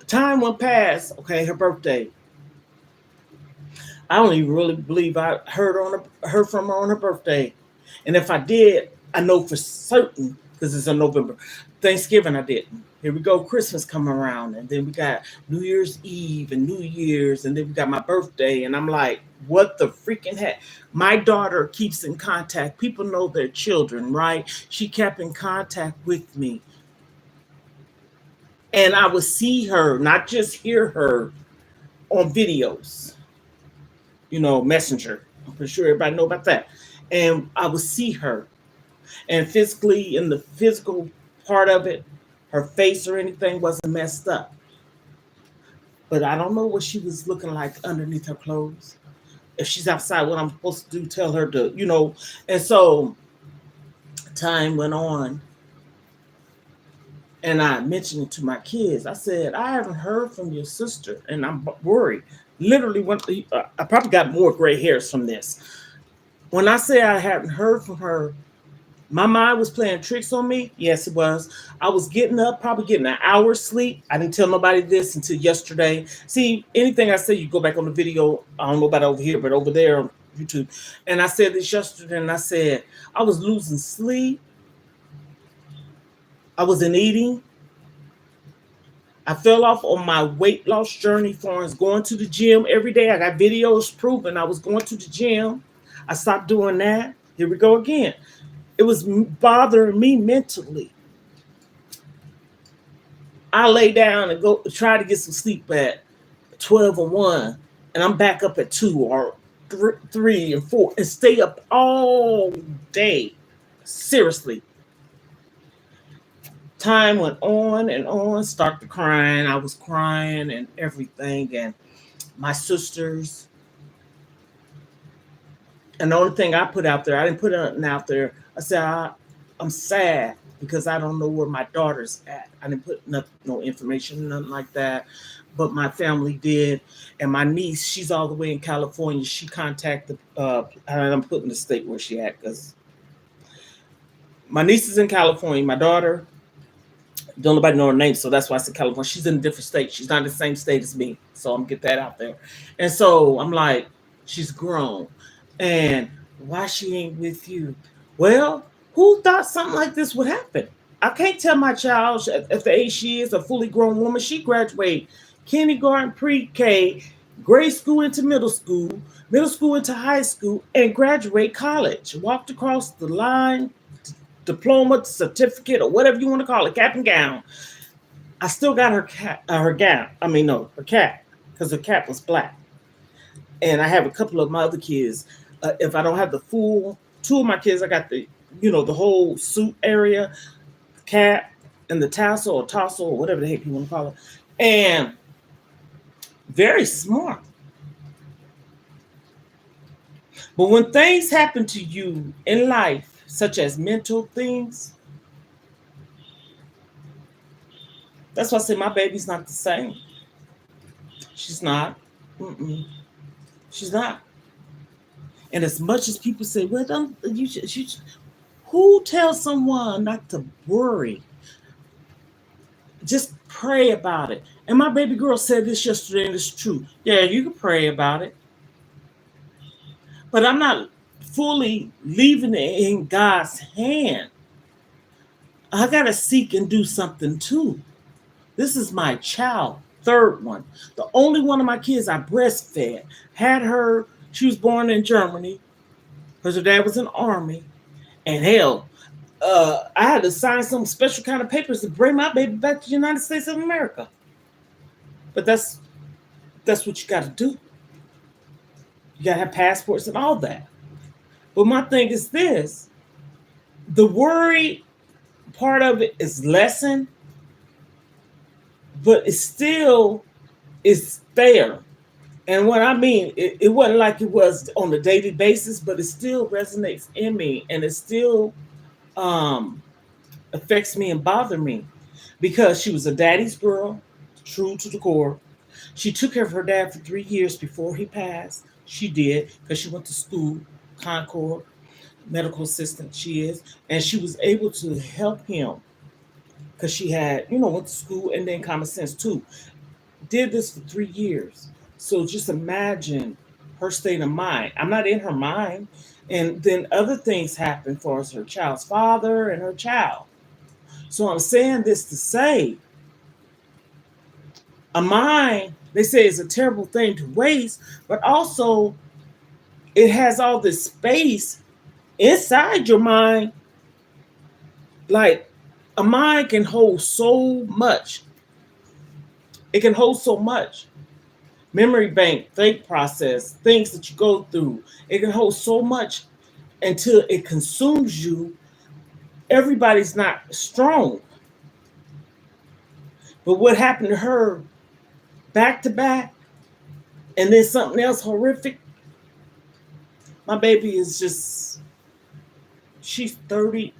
time went past. Okay, her birthday. I don't even really believe I heard from her on her birthday, and if I did, I know for certain because it's in November. Thanksgiving I didn't. Here we go, Christmas come around, and then we got New Year's Eve and New Year's, and then we got my birthday, and I'm like, what the freaking heck? My daughter keeps in contact. People know their children, right? She kept in contact with me, and I would see her, not just hear her on videos, Messenger. I'm pretty sure everybody know about that. And I would see her, and physically, in the physical part of it, her face or anything wasn't messed up. But I don't know what she was looking like underneath her clothes. If she's outside, what I'm supposed to do, tell her to. And so time went on, and I mentioned it to my kids. I said, I haven't heard from your sister, and I'm worried. Literally, I probably got more gray hairs from this. When I say I hadn't heard from her, my mind was playing tricks on me. Yes, it was. I was getting up, probably getting an hour's sleep. I didn't tell nobody this until yesterday. See, anything I say, you go back on the video. I don't know about over here, but over there on YouTube. And I said this yesterday, and I said I was losing sleep. I wasn't eating. I fell off on my weight loss journey for going to the gym every day. I got videos proving I was going to the gym. I stopped doing that. Here we go again. It was bothering me mentally. I lay down and go try to get some sleep at 12 or 1, and I'm back up at 2 or 3 and 4 and stay up all day. Seriously. Time went on, started crying. I was crying and everything. And my sisters, and the only thing I put out there, I didn't put nothing out there. I said, I'm sad because I don't know where my daughter's at. I didn't put no information, nothing like that. But my family did. And my niece, she's all the way in California. She contacted, I'm putting the state where she at because my niece is in California. My daughter, don't nobody know her name, so that's why I said California. She's in a different state. She's not in the same state as me. So I'm gonna get that out there. And so I'm like, she's grown. And why she ain't with you? Well, who thought something like this would happen? I can't tell my child at the age she is a fully grown woman. She graduated kindergarten, pre-K, grade school into middle school into high school, and graduate college. Walked across the line, diploma, certificate, or whatever you want to call it, cap and gown. I still got her gown. I mean, no, her cap, because her cap was black. And I have a couple of my other kids. If I don't have the full, 2 of my kids, I got the whole suit area, cap, and the tassel or whatever the heck you want to call it. And very smart. But when things happen to you in life, such as mental things, that's why I say my baby's not the same. She's not. Mm-mm. She's not. And as much as people say, well, don't who tells someone not to worry? Just pray about it. And my baby girl said this yesterday, and it's true. Yeah, you can pray about it. but I'm not fully leaving it in God's hand. I got to seek and do something too. This is my child, third one. The only one of my kids I breastfed. Had her, she was born in Germany because her dad was in the army. And hell, I had to sign some special kind of papers to bring my baby back to the United States of America. But that's what you got to do. You got to have passports and all that. But my thing is this: the worry part of it is lessened, but it still is there. And what I mean, it wasn't like it was on a daily basis, but it still resonates in me, and it still um, affects me and bother me because she was a daddy's girl, true to the core. She took care of her dad for 3 years before he passed. She did because she went to school, Concord, medical assistant she is, and she was able to help him because she had, went to school and then common sense too. Did this for 3 years. So just imagine her state of mind. I'm not in her mind. And then other things happen for us, her child's father and her child. So I'm saying this to say a mind, they say, is a terrible thing to waste, but also it has all this space inside your mind. Like a mind can hold so much. It can hold so much. Memory bank, think process, things that you go through. It can hold so much until it consumes you. Everybody's not strong. But what happened to her back to back and then something else horrific? My baby is just, she's 30.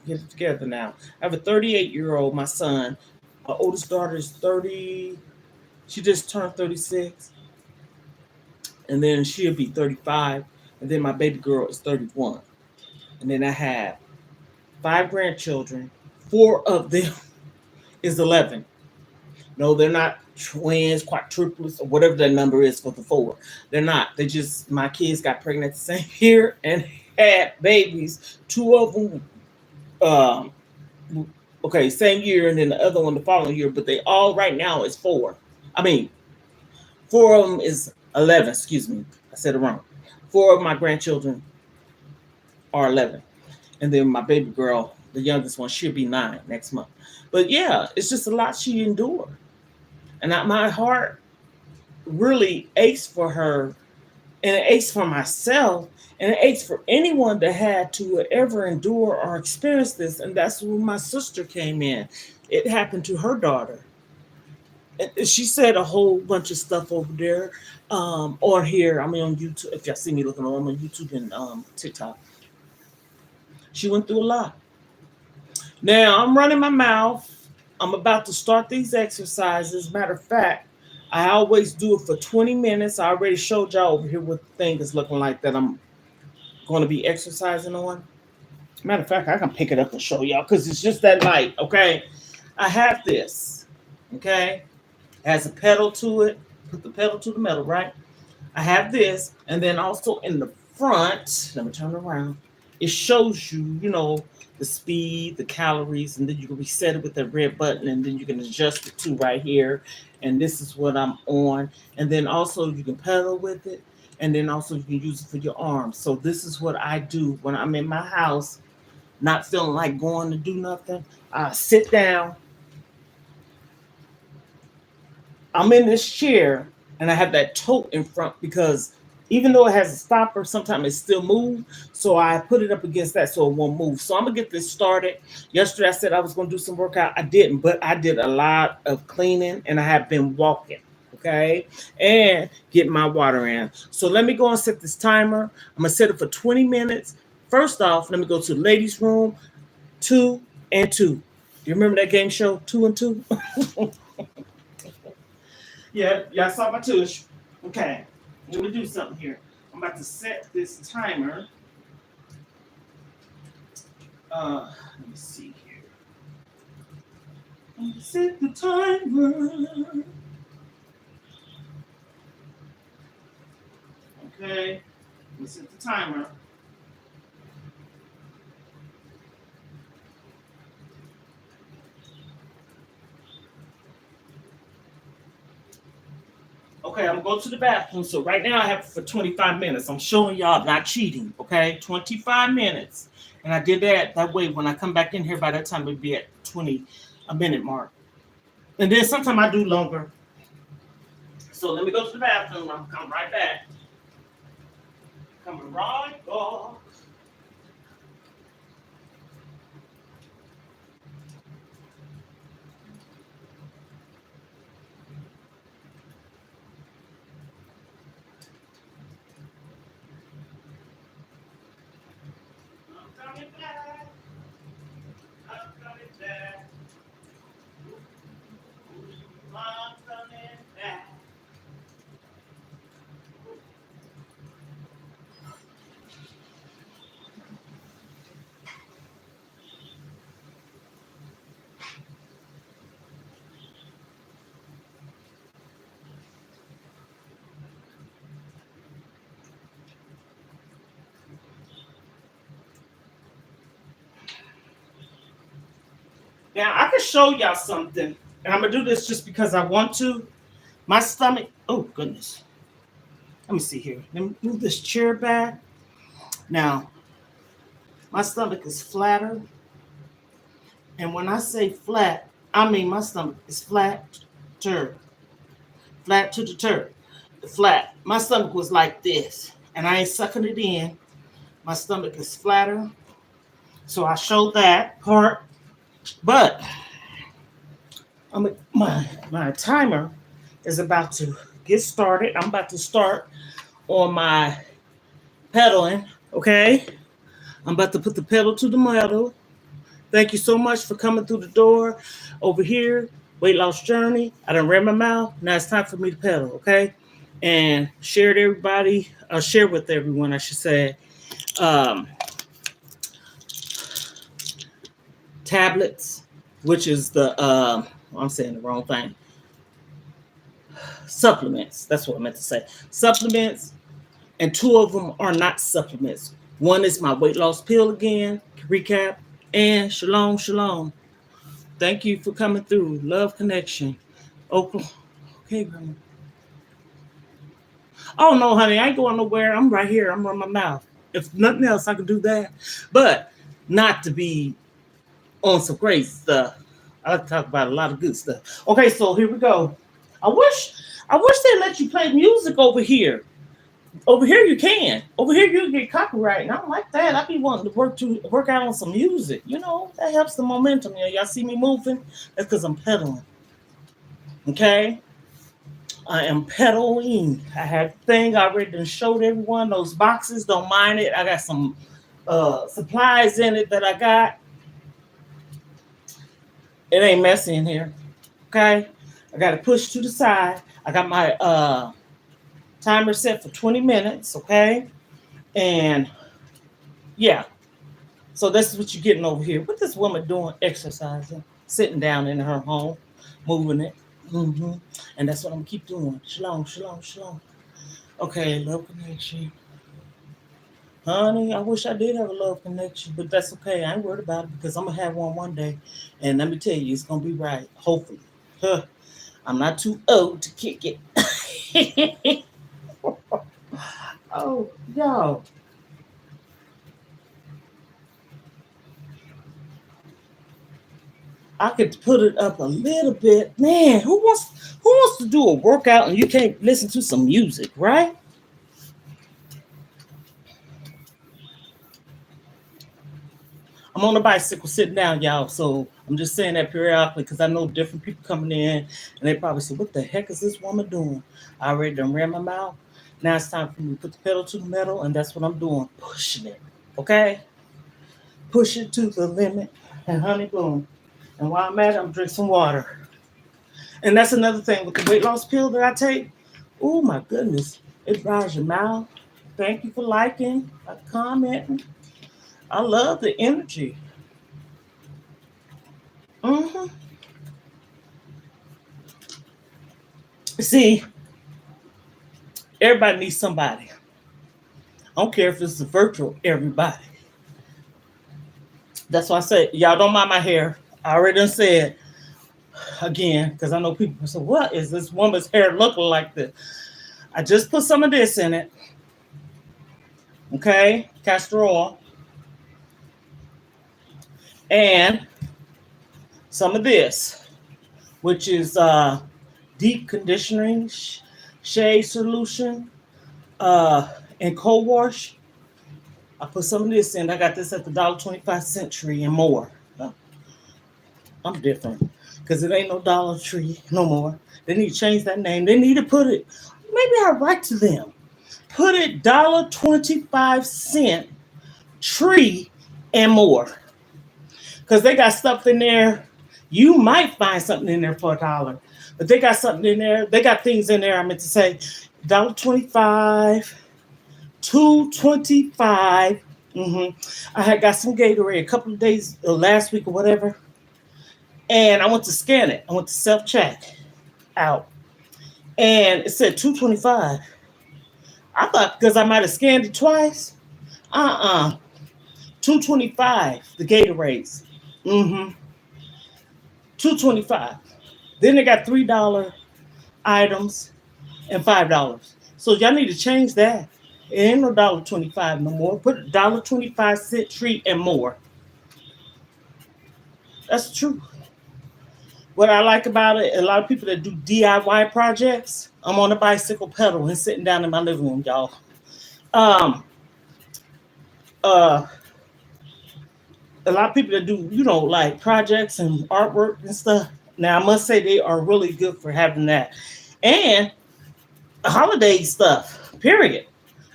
Get it together now. I have a 38-year-old, my son. My oldest daughter is 30. She just turned 36. And then she'll be 35. And then my baby girl is 31. And then I have 5 grandchildren. 4 of them is 11. No, they're not twins, quadruplets, or whatever that number is for the 4. They're not. They just, my kids got pregnant the same year and had babies. 2 of them, um, okay, same year, and then the other one the following year. But they all right now is 4. I mean, 4 of them is 11. Excuse me, I said it wrong. 4 of my grandchildren are 11, and then my baby girl, the youngest one, she'll be 9 next month. But yeah, it's just a lot she endured, and my heart really aches for her, and it aches for myself, and it aches for anyone that had to ever endure or experience this. And that's when my sister came in. It happened to her daughter. And she said a whole bunch of stuff over there, or here. I mean, on YouTube. If y'all see me looking on YouTube and TikTok, she went through a lot. Now I'm running my mouth. I'm about to start these exercises. Matter of fact, I always do it for 20 minutes. I already showed y'all over here what the thing is looking like that I'm going to be exercising on. Matter of fact, I can pick it up and show y'all because it's just that light. Okay, I have this. Okay, it has a pedal to it. Put the pedal to the metal, right? I have this, and then also in the front, let me turn it around. It shows you, the speed, the calories, and then you can reset it with that red button, and then you can adjust it to right here. And this is what I'm on. And then also you can pedal with it, and then also you can use it for your arms. So this is what I do when I'm in my house, not feeling like going to do nothing. I sit down. I'm in this chair and I have that tote in front because even though it has a stopper, sometimes it still moves. So I put it up against that so it won't move. So I'm gonna get this started. Yesterday I said I was gonna do some workout. I didn't, but I did a lot of cleaning and I have been walking. Okay, and get my water in. So let me go and set this timer. I'm gonna set it for 20 minutes. First off, let me go to the ladies' room, 2 and 2. You remember that game show, 2 and 2? Yeah, y'all saw my tush. Okay, let me do something here. I'm about to set this timer. Let me see here. Set the timer. Okay. This is the timer. Okay, I'm going to the bathroom. So right now I have it for 25 minutes. I'm showing y'all not cheating. Okay, 25 minutes. And I did that way when I come back in here, by that time it'd be at 20 a minute mark. And then sometimes I do longer. So let me go to the bathroom. I'm coming right back. Coming right back. I'm coming back. I'm coming back. I'm coming back. Now I can show y'all something, and I'm gonna do this just because I want to. My stomach. Oh goodness. Let me see here. Let me move this chair back. Now my stomach is flatter, and when I say flat, I mean my stomach is flat flat to the turd, flat. My stomach was like this, and I ain't sucking it in. My stomach is flatter, so I showed that part. But my timer is about to get started. I'm about to start on my pedaling. Okay, I'm about to put the pedal to the metal. Thank you so much for coming through the door over here. Weight loss journey. I done ran my mouth. Now it's time for me to pedal. Okay, and share it everybody. Share with everyone. I should say. Um, Tablets, which is the I'm saying the wrong thing. Supplements. That's what I meant to say. Supplements, and two of them are not supplements. One is my weight loss pill again. Recap and shalom, shalom. Thank you for coming through. Love connection. Okay, okay, grandma. Oh no, honey, I ain't going nowhere. I'm right here. I'm running my mouth. If nothing else, I could do that, but not to be on some great stuff. I like to talk about a lot of good stuff. Okay, so here we go. I wish they let you play music over here. Over here you can. Over here you get copyright. And I don't like that. I be wanting to work out on some music. You know, that helps the momentum. You know, y'all see me moving? That's because I'm pedaling. Okay? I am pedaling. I have the thing I already done showed everyone. Those boxes, don't mind it. I got some supplies in it that I got. It ain't messy in here. Okay? I got to push to the side. I got my timer set for 20 minutes. Okay? And yeah. So this is what you're getting over here. What this woman doing? Exercising, sitting down in her home, moving it. hmm And that's what I'm gonna keep doing. Shalom, shalom, shalom. Okay, love connection. Honey, I wish I did have a love connection, but that's okay. I ain't worried about it because I'm gonna have one day. And let me tell you, it's gonna be right. Hopefully. Huh. I'm not too old to kick it. Oh, yo. I could put it up a little bit. Man, who wants to do a workout and you can't listen to some music, right? I'm on a bicycle sitting down, y'all. So I'm just saying that periodically because I know different people coming in and they probably say, what the heck is this woman doing? I already done ran my mouth. Now it's time for me to put the pedal to the metal, and that's what I'm doing. Pushing it. Okay? Push it to the limit. And honey boom. And while I'm at it, I'm drinking some water. And that's another thing with the weight loss pill that I take. Oh my goodness. It dries your mouth. Thank you for liking, commenting. I love the energy. hmm See, everybody needs somebody. I don't care if it's a virtual everybody. That's why I said, y'all don't mind my hair. I already done said again, because I know people say, what is this woman's hair looking like this? I just put some of this in it. Okay, castor oil. And some of this, which is deep conditioning shea solution and cold wash. I put some of this in. I got this at the $1.25 Century and more. I'm different because it ain't no Dollar Tree no more. They need to change that name. They need to put it. Maybe I'll write to them. Put it $1.25 Tree and more because they got stuff in there. You might find something in there for $1, but they got something in there. They got things in there. I meant to say $1.25, $2.25. I had got some Gatorade a couple of days last week or whatever, and I went to scan it. I went to self check out, and it said $2.25. I thought because I might have scanned it twice. $2.25. The Gatorades. $2.25. Then they got $3 items and $5. So y'all need to change that. It ain't no $1.25 no more. Put $1.25 treat and more. That's the truth. What I like about it, a lot of people that do DIY projects, I'm on a bicycle pedal and sitting down in my living room, y'all. Um, uh, a lot of people that do, like projects and artwork and stuff. Now, I must say they are really good for having that. And holiday stuff, period.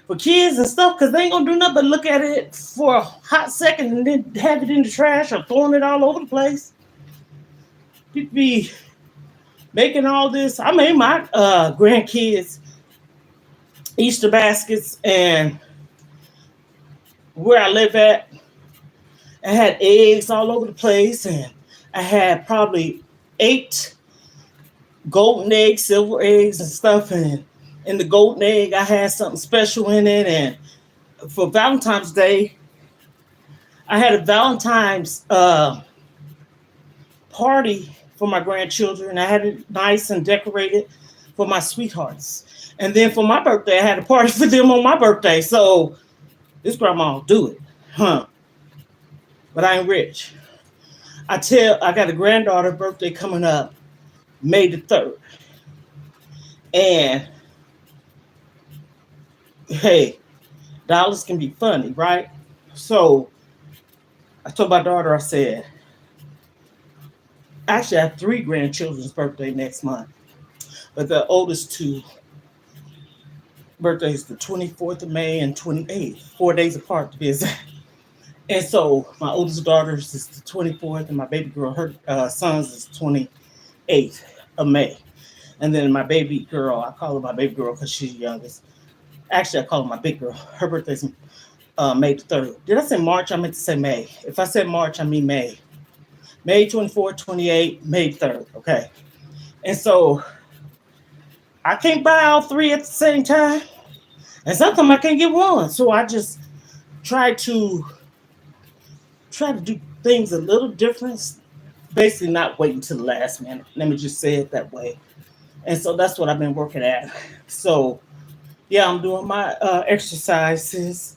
For kids and stuff, because they ain't going to do nothing but look at it for a hot second and then have it in the trash or throwing it all over the place. People be making all this. I made my grandkids Easter baskets, and where I live at, I had eggs all over the place, and I had probably 8 golden eggs, silver eggs, and stuff. And in the golden egg, I had something special in it. And for Valentine's Day, I had a Valentine's party for my grandchildren. I had it nice and decorated for my sweethearts. And then for my birthday, I had a party for them on my birthday. So this grandma will do it, huh? But I ain't rich. I got a granddaughter birthday coming up May the 3rd. And hey, dollars can be funny, right? So I told my daughter, I said, actually, I have 3 grandchildren's birthday next month. But the oldest 2 birthdays, the 24th of May and 28th, 4 days apart to be exact. And so my oldest daughter's is the 24th, and my baby girl, her son's is 28th of May. And then my baby girl, I call her my baby girl because she's the youngest. Actually, I call her my big girl. Her birthday's May the 3rd. Did I say March? I meant to say May. If I said March, I mean May. May 24th, 28th, May 3rd. Okay. And so I can't buy all 3 at the same time. And sometimes I can't get one. So I just try to do things a little different. Basically not waiting till the last minute. Let me just say it that way. And so that's what I've been working at. So yeah, I'm doing my exercises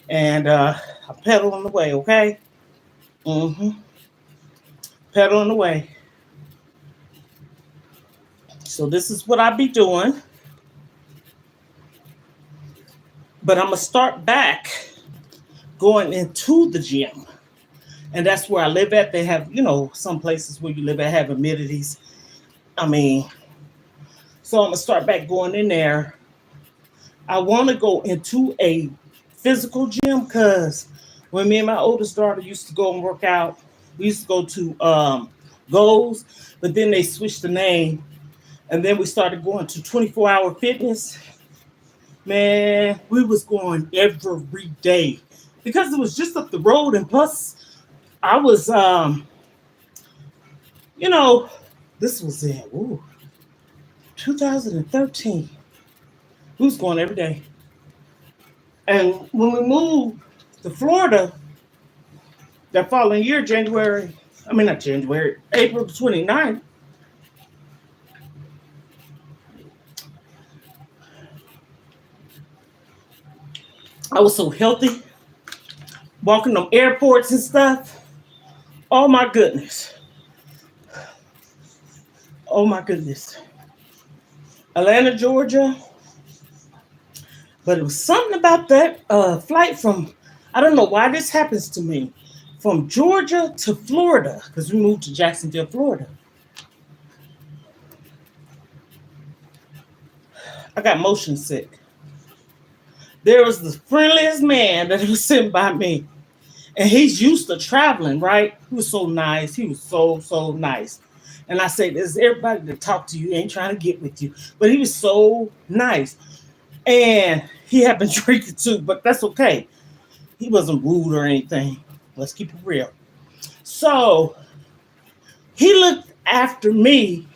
and I'm pedaling away, okay? Pedaling away. So this is what I be doing. But I'm going to start back going into the gym. And that's where I live at. They have, some places where you live at have amenities. So I'm going to start back going in there. I want to go into a physical gym because when me and my oldest daughter used to go and work out, we used to go to Goals, but then they switched the name. And then we started going to 24-hour fitness. Man, we was going every day because it was just up the road. And plus, I was, this was in 2013. We was going every day. And when we moved to Florida that following year, not January, April the 29th, I was so healthy, walking them airports and stuff. Oh my goodness. Oh my goodness. Atlanta, Georgia. But it was something about that flight from, I don't know why this happens to me, from Georgia to Florida, because we moved to Jacksonville, Florida. I got motion sick. There was the friendliest man that was sitting by me. And he's used to traveling, right? He was so nice. He was so nice. And I say, there's everybody that talk to you ain't trying to get with you. But he was so nice. And he had been drinking too, but that's okay. He wasn't rude or anything. Let's keep it real. So he looked after me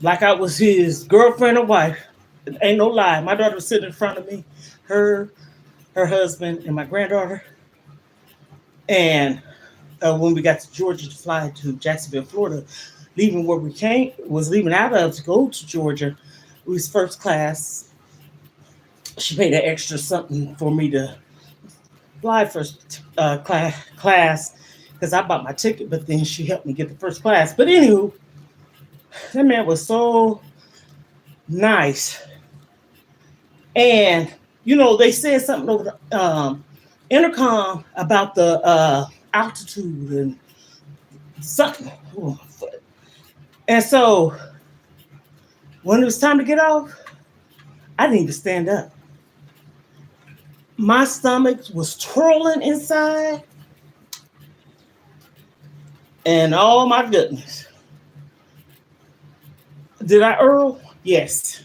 like I was his girlfriend or wife. Ain't no lie. My daughter was sitting in front of me, her husband, and my granddaughter. And when we got to Georgia to fly to Jacksonville, Florida, leaving where we leaving out of to go to Georgia, it was first class. She paid an extra something for me to fly first class because I bought my ticket, but then she helped me get the first class. But anywho, that man was so nice. And, they said something over the intercom about the altitude and something. Oh, my foot. And so when it was time to get off, I didn't even stand up. My stomach was twirling inside. And oh my goodness. Did I Earl? Yes.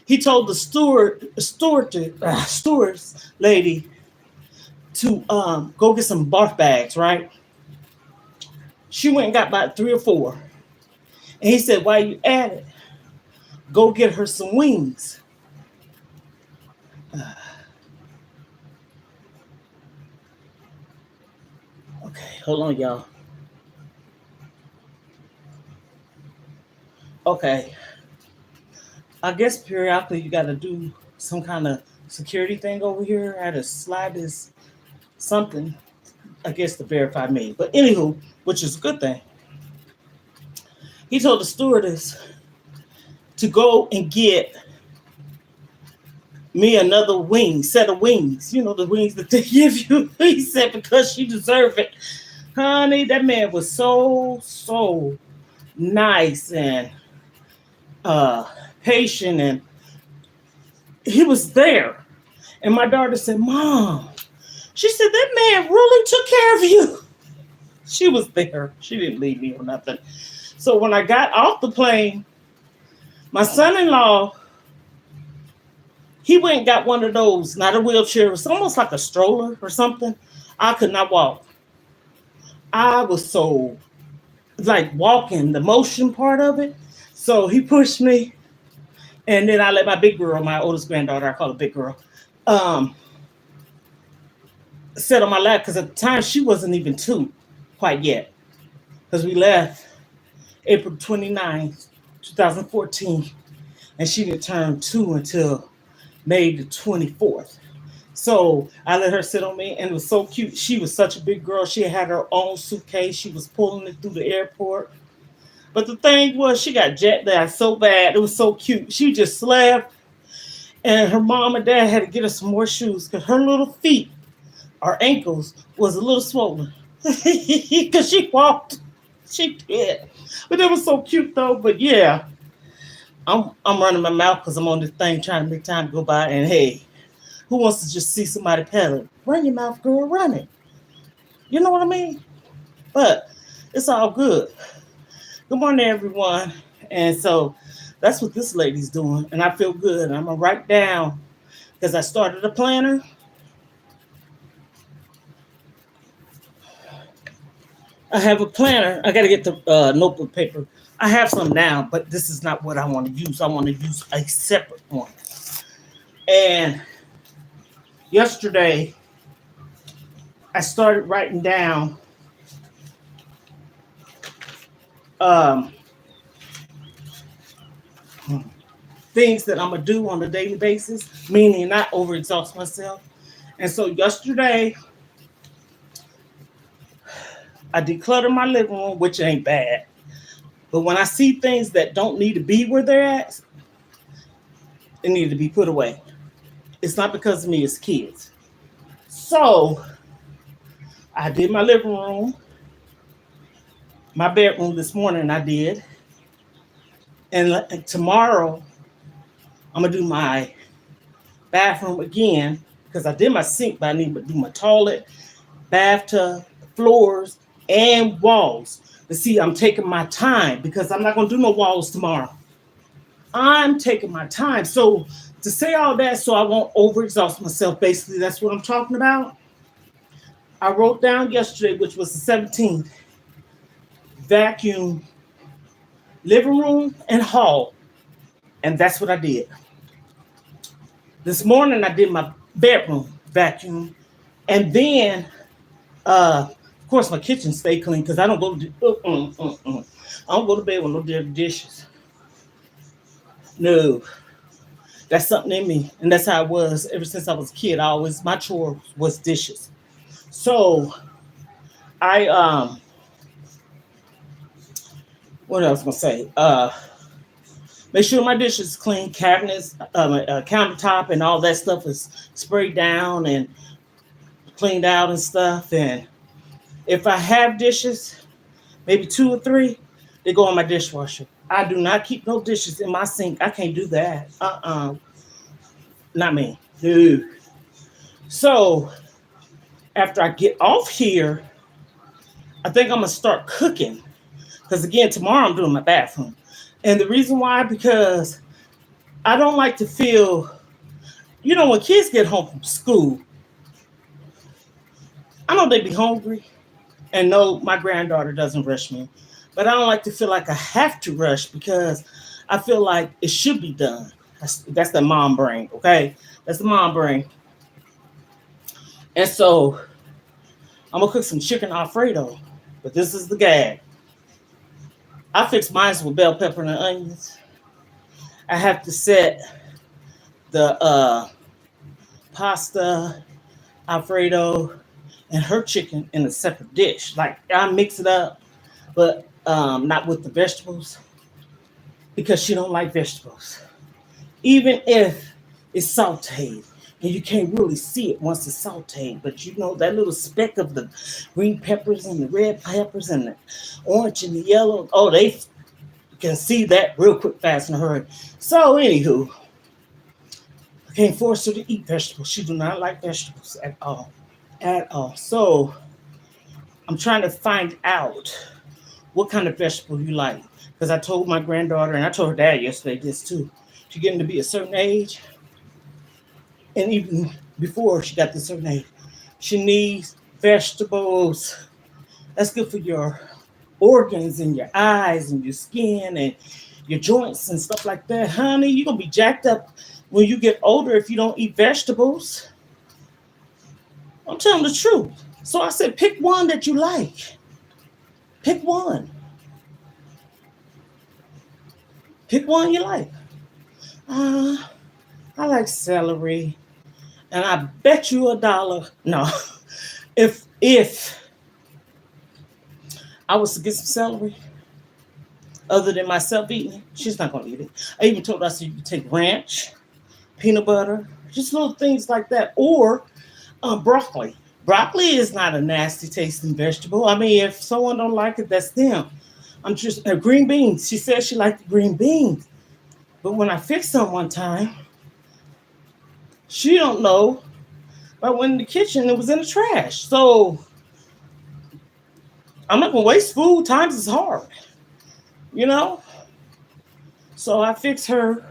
He told the stewardess lady to go get some barf bags, right? She went and got about 3 or 4. And he said, while you at it, go get her some wings. Okay, hold on, y'all. Okay. I guess periodically you got to do some kind of security thing over here. I had to slide this something, I guess, to verify me. But anywho, which is a good thing. He told the stewardess to go and get me another set of wings. The wings that they give you. He said, because she deserved it. Honey, that man was so nice and patient, and he was there. And my daughter said, Mom, she said, that man really took care of you. She was there. She didn't leave me or nothing. So when I got off the plane, my son-in-law, he went and got one of those, not a wheelchair, it was almost like a stroller or something. I could not walk. I was so, walking, the motion part of it. So he pushed me. And then I let my big girl, my oldest granddaughter, I call her big girl, sit on my lap. Because at the time, she wasn't even 2 quite yet. Because we left April 29th, 2014. And she didn't turn 2 until May the 24th. So I let her sit on me, and it was so cute. She was such a big girl. She had her own suitcase. She was pulling it through the airport. But the thing was, she got jet lag so bad. It was so cute. She just slept, and her mom and dad had to get her some more shoes because her little feet, or ankles, was a little swollen because she walked. She did. But it was so cute, though. But yeah, I'm running my mouth because I'm on this thing trying to make time go by. And hey, who wants to just see somebody pedaling? Run your mouth, girl, run it. You know what I mean? But it's all good. Good morning, everyone. And so that's what this lady's doing. And I feel good. I'm going to write down, because I started a planner. I have a planner. I got to get the notebook paper. I have some now, but this is not what I want to use. I want to use a separate one. And Yesterday, I started writing down um, things that I'm gonna do on a daily basis, meaning not overexhaust myself. And so yesterday, I decluttered my living room, which ain't bad. But when I see things that don't need to be where they're at, they need to be put away. It's not because of me, it's kids. So I did my living room, my bedroom this morning. I did, and tomorrow I'm gonna do my bathroom again because I did my sink, but I need to do my toilet, bathtub, floors, and walls. But see, I'm taking my time because I'm not gonna do no walls tomorrow. I'm taking my time. So to say all that so I won't overexhaust myself, basically that's what I'm talking about. I wrote down yesterday, which was the 17th, vacuum living room and hall. And that's what I did. This morning I did my bedroom vacuum. And then of course my kitchen stay clean because I don't go to I don't go to bed with no dirty dishes. No. That's something in me. And that's how it was ever since I was a kid. I always my chore was dishes. So I what else gonna say? Make sure my dishes clean, cabinets, countertop, and all that stuff is sprayed down and cleaned out and stuff. And if I have dishes, maybe two or three, they go in my dishwasher. I do not keep no dishes in my sink. I can't do that. Not me. No. So after I get off here, I think I'm gonna start cooking. Because again, tomorrow I'm doing my bathroom. And the reason why, because I don't like to feel, when kids get home from school, I know they be hungry. And no, my granddaughter doesn't rush me. But I don't like to feel like I have to rush because I feel like it should be done. That's the mom brain, okay? That's the mom brain. And so I'm gonna cook some chicken Alfredo. But this is the gag. I fix mine with bell pepper and onions. I have to set the pasta, Alfredo, and her chicken in a separate dish. Like I mix it up, but not with the vegetables because she don't like vegetables. Even if it's sauteed, and you can't really see it once it's sauteed, but that little speck of the green peppers and the red peppers and the orange and the yellow. Oh, they can see that real quick, fast, in a hurry. So, anywho, I can't force her to eat vegetables. She do not like vegetables at all, at all. So, I'm trying to find out what kind of vegetable you like. Because I told my granddaughter, and I told her dad yesterday this too. She's getting to be a certain age, and even before she got to a certain age, she needs vegetables. That's good for your organs and your eyes and your skin and your joints and stuff like that. Honey, you're going to be jacked up when you get older if you don't eat vegetables. I'm telling the truth. So I said, pick one that you like. Pick one. Pick one you like. Uh, I like celery. And I bet you $1. No. If I was to get some celery, other than myself eating it, she's not gonna eat it. I even told her I said you can take ranch, peanut butter, just little things like that, or broccoli. Broccoli is not a nasty tasting vegetable. I mean, if someone don't like it, that's them. I'm just green beans. She said she liked green beans, but when I fixed them one time, she don't know. I went in the kitchen, it was in the trash. So I'm not gonna waste food. Times is hard, you know. So I fixed her.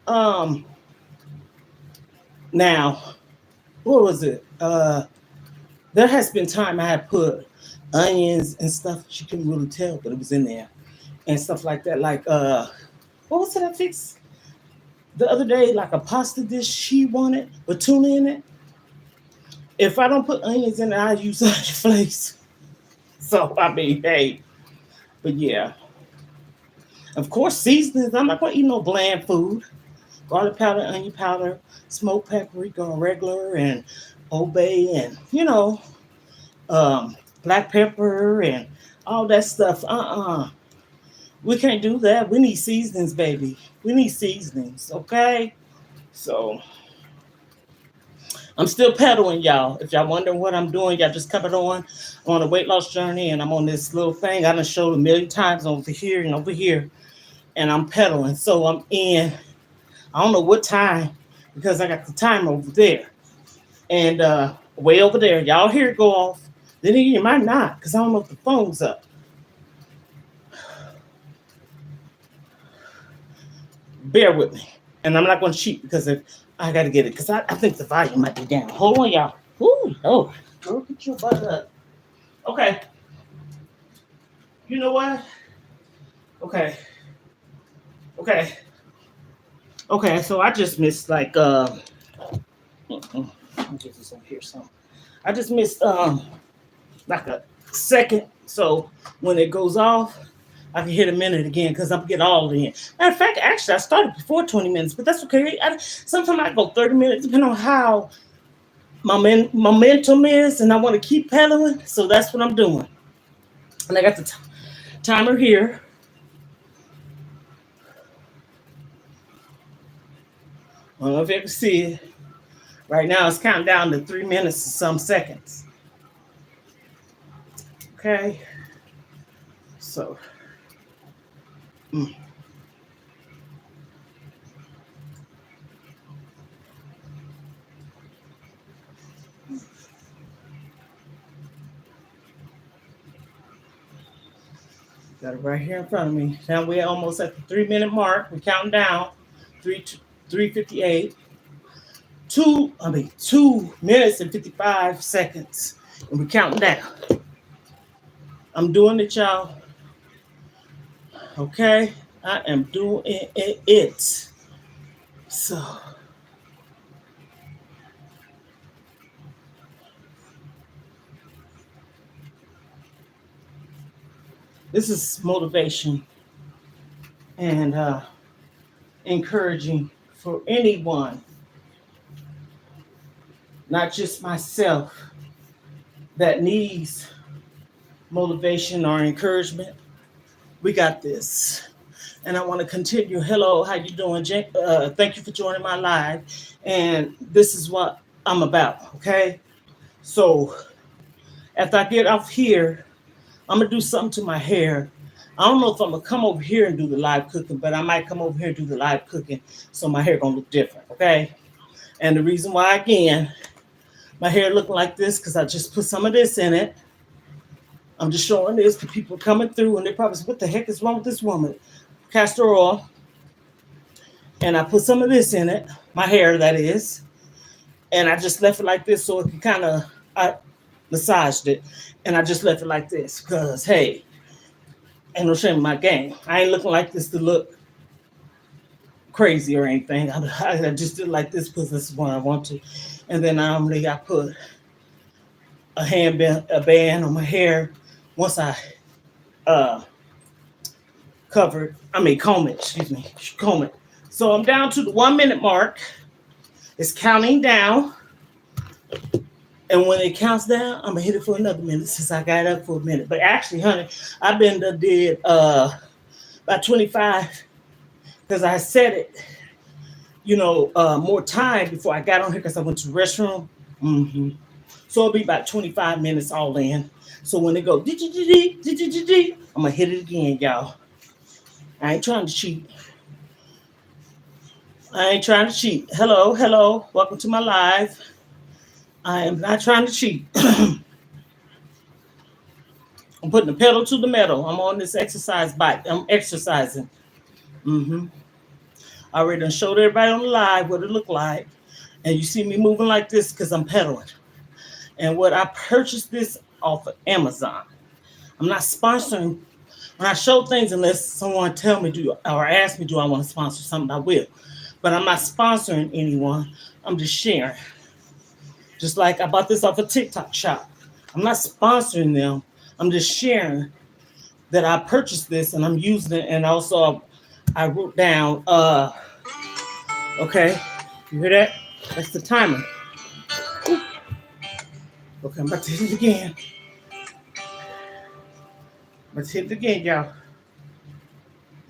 Um, Now, what was it? There has been time I had put onions and stuff. She couldn't really tell, but it was in there and stuff like that. Like what was it I fixed? The other day, like a pasta dish she wanted with tuna in it. If I don't put onions in it, I use onion flakes. So I mean, hey, but yeah, of course seasonings. I'm not gonna eat no bland food. Garlic powder, onion powder, smoked paprika, regular, and Old Bay, and black pepper and all that stuff. We can't do that. We need seasonings, baby. We need seasonings, okay? So I'm still pedaling, y'all. If y'all wondering what I'm doing, y'all just coming on. I'm on a weight loss journey, and I'm on this little thing I done showed a million times over here and over here, and I'm pedaling. So I'm in. I don't know what time because I got the timer over there and way over there. Y'all hear it go off. Then you might not because I don't know if the phone's up. Bear with me. And I'm not going to cheat because if I got to get it because I think the volume might be down. Hold on, y'all. Ooh, oh, girl, get your butt up. Okay. You know what? Okay. Okay. Okay. So I just missed like let me get this over here. So I just missed like a second. So when it goes off, I can hit a minute again because I'm getting all in. Matter of fact, actually, I started before 20 minutes, but that's okay. Sometimes I go 30 minutes, depending on how my momentum is, and I want to keep pedaling. So that's what I'm doing. And I got the timer here. I don't know if you can see it. Right now, it's counting down to 3 minutes and some seconds. Okay. So. Got it right here in front of me. Now we're almost at the 3 minute mark. We're counting down. 3:58. 2 minutes and 55 seconds. And we're counting down. I'm doing it, y'all. Okay? I am doing it. So this is motivation and encouraging for anyone, not just myself, that needs motivation or encouragement. We got this. And I want to continue. Hello, how you doing, Jake? Thank you for joining my live. And this is what I'm about, okay? So after I get off here, I'm gonna do something to my hair. I don't know if I'm gonna come over here and do the live cooking, but I might come over here and do the live cooking, so my hair gonna look different, okay? And the reason why, again, my hair looking like this because I just put some of this in it. I'm just showing this to people coming through, and they probably say, "What the heck is wrong with this woman?" Castor oil, and I put some of this in it, my hair that is, and I just left it like this so it can kind of, I massaged it, and I just left it like this because hey, ain't no shame in my game. I ain't looking like this to look crazy or anything. I just did like this because this is what I want to. And then I put a band on my hair once I uh comb it, excuse me, comb it. So I'm down to the 1 minute mark. It's counting down. And when it counts down, I'm gonna hit it for another minute since I got up for a minute. But actually, honey, I've been did about 25 because I set it, more time before I got on here because I went to the restroom. So it'll be about 25 minutes all in. So when they go, I'm gonna hit it again, y'all. I ain't trying to cheat. Hello, hello. Welcome to my live. I am not trying to cheat. I'm putting the pedal to the metal. I'm on this exercise bike. I'm exercising. I already done showed everybody on the live what it looked like. And you see me moving like this because I'm pedaling. And what I purchased this off of Amazon. I'm not sponsoring. When I show things, unless someone tell me or ask me, do I want to sponsor something, I will. but I'm not sponsoring anyone. I'm just sharing. Just like I bought this off a TikTok shop. I'm not sponsoring them. I'm just sharing that I purchased this and I'm using it. And also I wrote down, okay, you hear that? That's the timer. Ooh. Okay, I'm about to hit it again. Let's hit it again, y'all.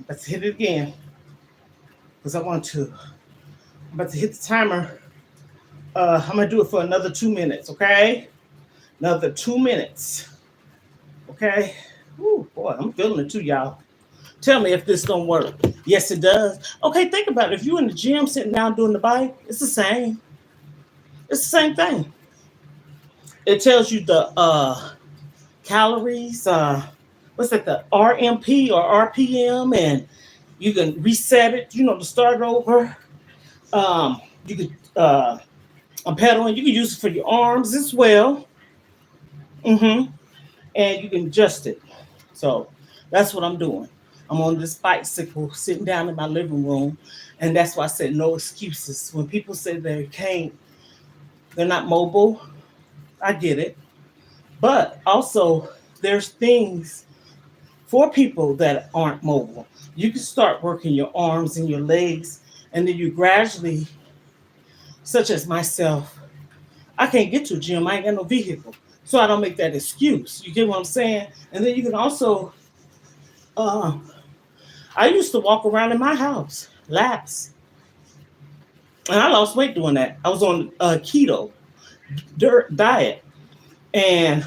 Let's hit it again. Because I want to. I'm about to hit the timer. I'm going to do it for another 2 minutes, okay? Another 2 minutes. Okay? Ooh, boy, I'm feeling it too, y'all. Tell me if this don't work. Yes, it does. Okay, think about it. If you're in the gym sitting down doing the bike, it's the same. It's the same thing. It tells you the calories, what's that, the RMP or RPM, and you can reset it, to start over. You could, I'm pedaling, you can use it for your arms as well. Mm-hmm. And you can adjust it. So that's what I'm doing. I'm on this bicycle sitting down in my living room. And that's why I said no excuses. When people say they can't, they're not mobile, I get it. But also, there's things for people that aren't mobile. You can start working your arms and your legs, and then you gradually, such as myself, I can't get to a gym. I ain't got no vehicle. So I don't make that excuse. You get what I'm saying? And then you can also, uh, I used to walk around in my house, laps. And I lost weight doing that. I was on a keto diet. And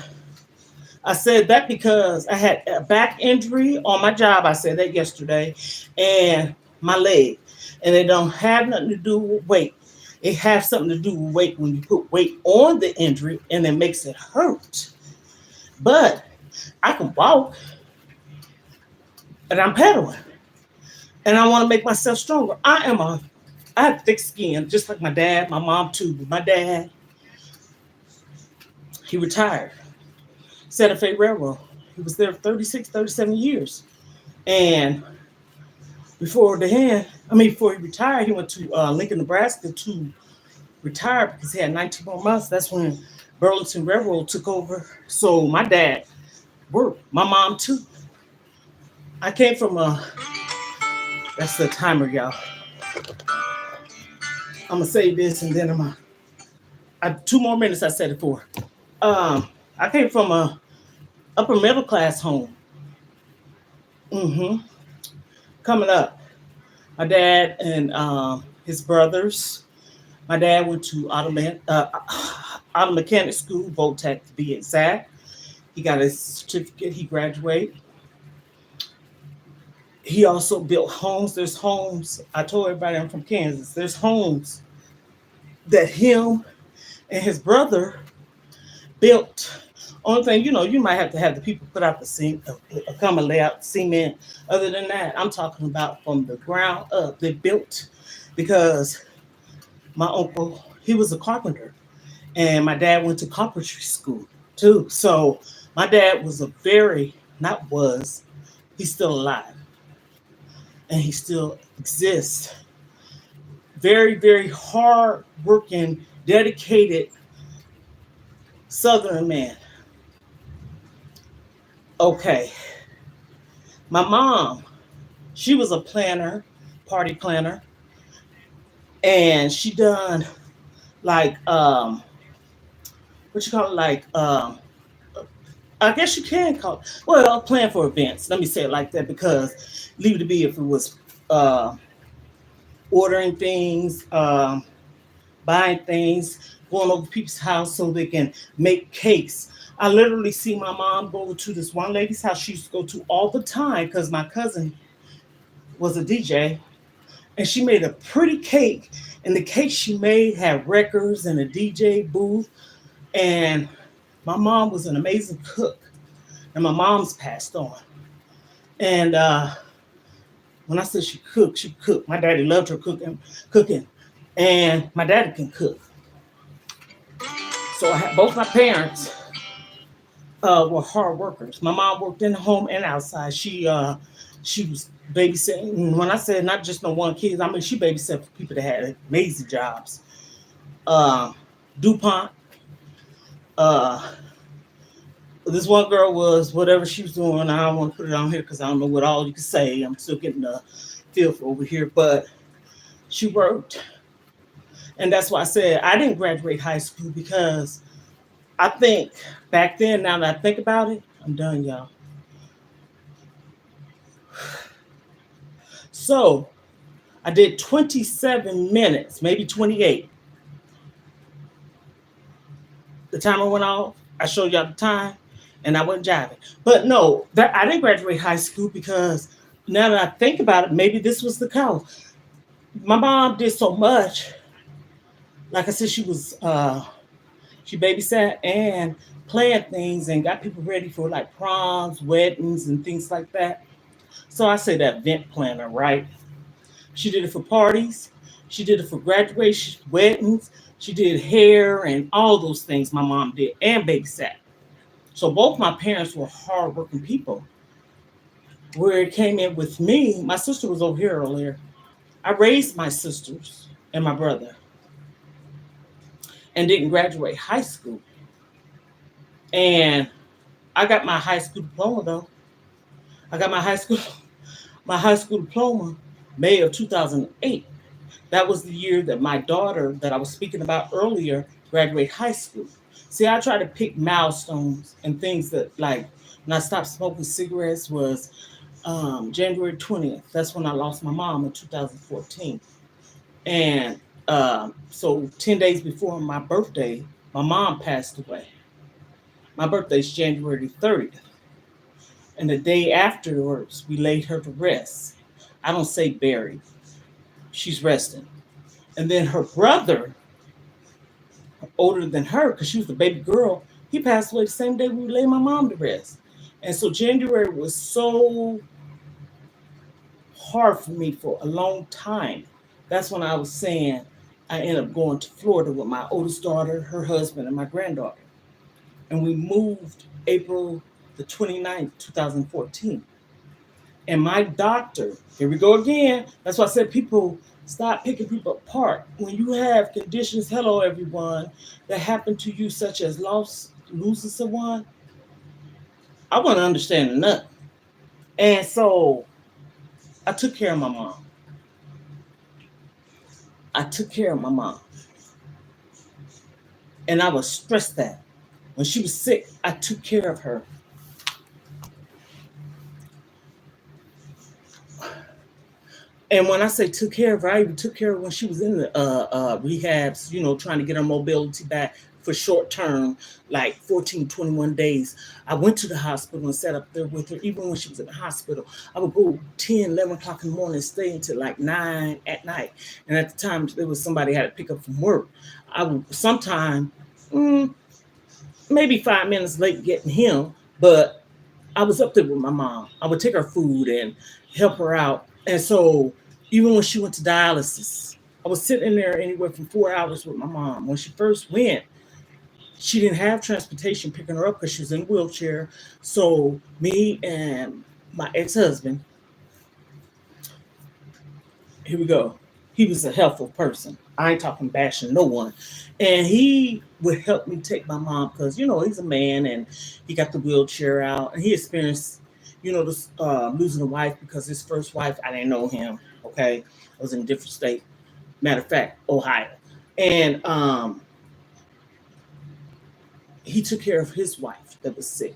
I said that because I had a back injury on my job. I said that yesterday. And my leg. And it don't have nothing to do with weight. It has something to do with weight when you put weight on the injury and it makes it hurt. But I can walk and I'm pedaling. And I want to make myself stronger. I have thick skin, just like my dad, my mom too. But my dad, he retired. Santa Fe Railroad. He was there 36, 37 years. And before he retired, he went to Lincoln, Nebraska to retire because he had 19 more months. That's when Burlington Railroad took over. So my dad worked, my mom too. I came from that's the timer, y'all. I'm gonna say this and then I 2 more minutes I said it for. I came from a upper middle class home. Mm-hmm. Coming up, my dad and his brothers. My dad went to auto mechanic school, Voltech to be exact. He got his certificate. He graduated. He also built homes. There's homes. I told everybody I'm from Kansas. There's homes that him and his brother built. Only thing, you might have to have the people put out the come and lay out cement. Other than that, I'm talking about from the ground up. They built because my uncle, he was a carpenter, and my dad went to carpentry school too. So my dad was not was, he's still alive, and he still exists. Very, very hard working, dedicated Southern man. Okay. My mom, she was a planner, party planner, and she done like what you call it, like I guess you can call it, well, plan for events. Let me say it like that because leave it to be if it was uh ordering things, buying things, going over people's house so they can make cakes. I literally see my mom go to this one lady's house she used to go to all the time because my cousin was a DJ, and she made a pretty cake. And the cake she made had records and a DJ booth. And my mom was an amazing cook, and my mom's passed on. And when I said she cooked, she cooked. My daddy loved her cooking, and my daddy can cook. So I had both my parents were hard workers. My mom worked in the home and outside. She She was babysitting. And when I said not just no one kids, I mean she babysat for people that had amazing jobs. Uh, DuPont. Uh, this one girl was whatever she was doing. I don't want to put it on here because I don't know what all you can say. I'm still getting the feel for over here, but she worked, and that's why I said I didn't graduate high school because I think back then. Now that I think about it, I'm done, y'all. So I did 27 minutes, maybe 28. The timer went off. I showed y'all the time, and I went jiving. But no, that I didn't graduate high school because now that I think about it, maybe this was the cause. My mom did so much. Like I said, she babysat and planned things and got people ready for like proms, weddings, and things like that. So I say that event planner, right? She did it for parties. She did it for graduation, weddings. She did hair and all those things my mom did and babysat. So both my parents were hardworking people. Where it came in with me, my sister was over here earlier. I raised my sisters and my brother and didn't graduate high school. And I got my high school diploma though. I got my high school diploma May of 2008. That was the year that my daughter that I was speaking about earlier graduated high school. See, I try to pick milestones and things that like when I stopped smoking cigarettes was January 20th. That's when I lost my mom in 2014. And so 10 days before my birthday, my mom passed away. My birthday is January 30th. And the day afterwards, we laid her to rest. I don't say buried. She's resting. And then her brother, older than her, because she was the baby girl, he passed away the same day we laid my mom to rest. And so January was so hard for me for a long time. That's when I was saying I ended up going to Florida with my oldest daughter, her husband, and my granddaughter. And we moved April the 29th, 2014. And my doctor, here we go again. That's why I said people stop picking people apart. When you have conditions, hello everyone, that happen to you, such as losing someone, I want to understand enough. And so I took care of my mom. I took care of my mom. And I was stressed that when she was sick, I took care of her. And when I say took care of her, I even took care of her when she was in the rehabs, trying to get her mobility back for short term, like 14, 21 days. I went to the hospital and sat up there with her. Even when she was in the hospital, I would go 10, 11 o'clock in the morning and stay until like 9 at night. And at the time, there was somebody I had to pick up from work. I would sometime, mm, maybe 5 minutes late getting him, but I was up there with my mom. I would take her food and help her out. And so even when she went to dialysis, I was sitting there anywhere from 4 hours with my mom. When she first went, she didn't have transportation picking her up because she was in a wheelchair. So me and my ex-husband, here we go. He was a helpful person. I ain't talking bashing no one. And he would help me take my mom because, he's a man and he got the wheelchair out and he experienced, this losing a wife because his first wife, I didn't know him. Okay. I was in a different state. Matter of fact, Ohio. And he took care of his wife that was sick.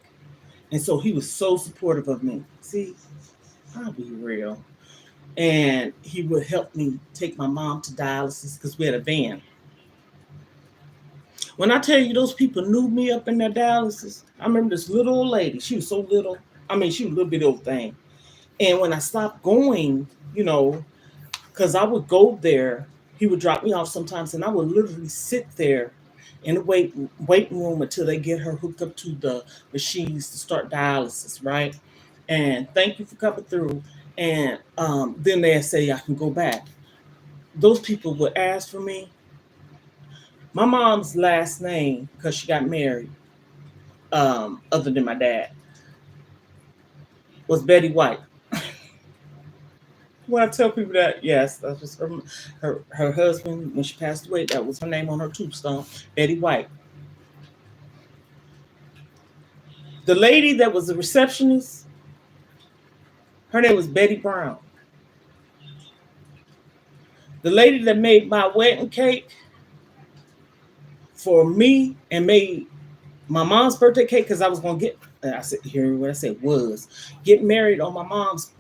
And so he was so supportive of me. See, I'll be real. And he would help me take my mom to dialysis because we had a van. When I tell you those people knew me up in that dialysis, I remember this little old lady. She was so little. I mean, she was a little bit old thing. And when I stopped going, because I would go there, he would drop me off sometimes, and I would literally sit there in the waiting room until they get her hooked up to the machines to start dialysis, right? And thank you for coming through. And then they say I can go back. Those people would ask for me. My mom's last name, because she got married, other than my dad, was Betty White. When I tell people that, yes, that was her husband when she passed away. That was her name on her tombstone, Betty White. The lady that was the receptionist, her name was Betty Brown. The lady that made my wedding cake for me and made my mom's birthday cake because I was gonna get. I said here what I said was get married on my mom's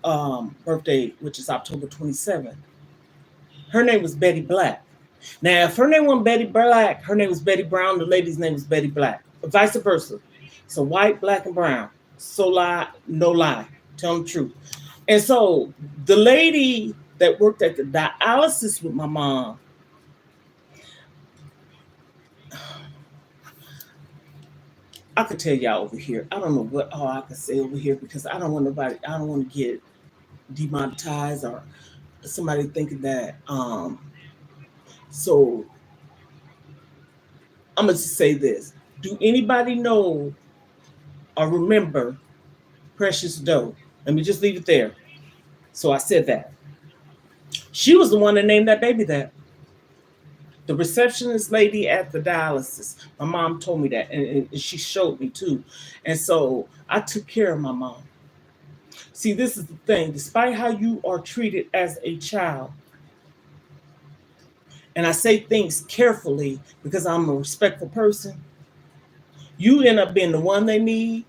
birthday, which is October 27th. Her name was Betty Black. Now, if her name wasn't Betty Black, her name was Betty Brown. The lady's name was Betty Black. Vice versa. So white, black, and brown. So lie, no lie. Tell the truth. And so the lady that worked at the dialysis with my mom, I could tell y'all over here. I don't know what all I can say over here because I don't want nobody. I don't want to get demonetized or somebody thinking that. So I'm gonna just say this. Do anybody know or remember Precious Doe? Let me just leave it there. So I said that. She was the one that named that baby that. The receptionist lady at the dialysis. My mom told me that, and she showed me too. And so I took care of my mom. See, this is the thing. Despite how you are treated as a child, and I say things carefully because I'm a respectful person, you end up being the one they need,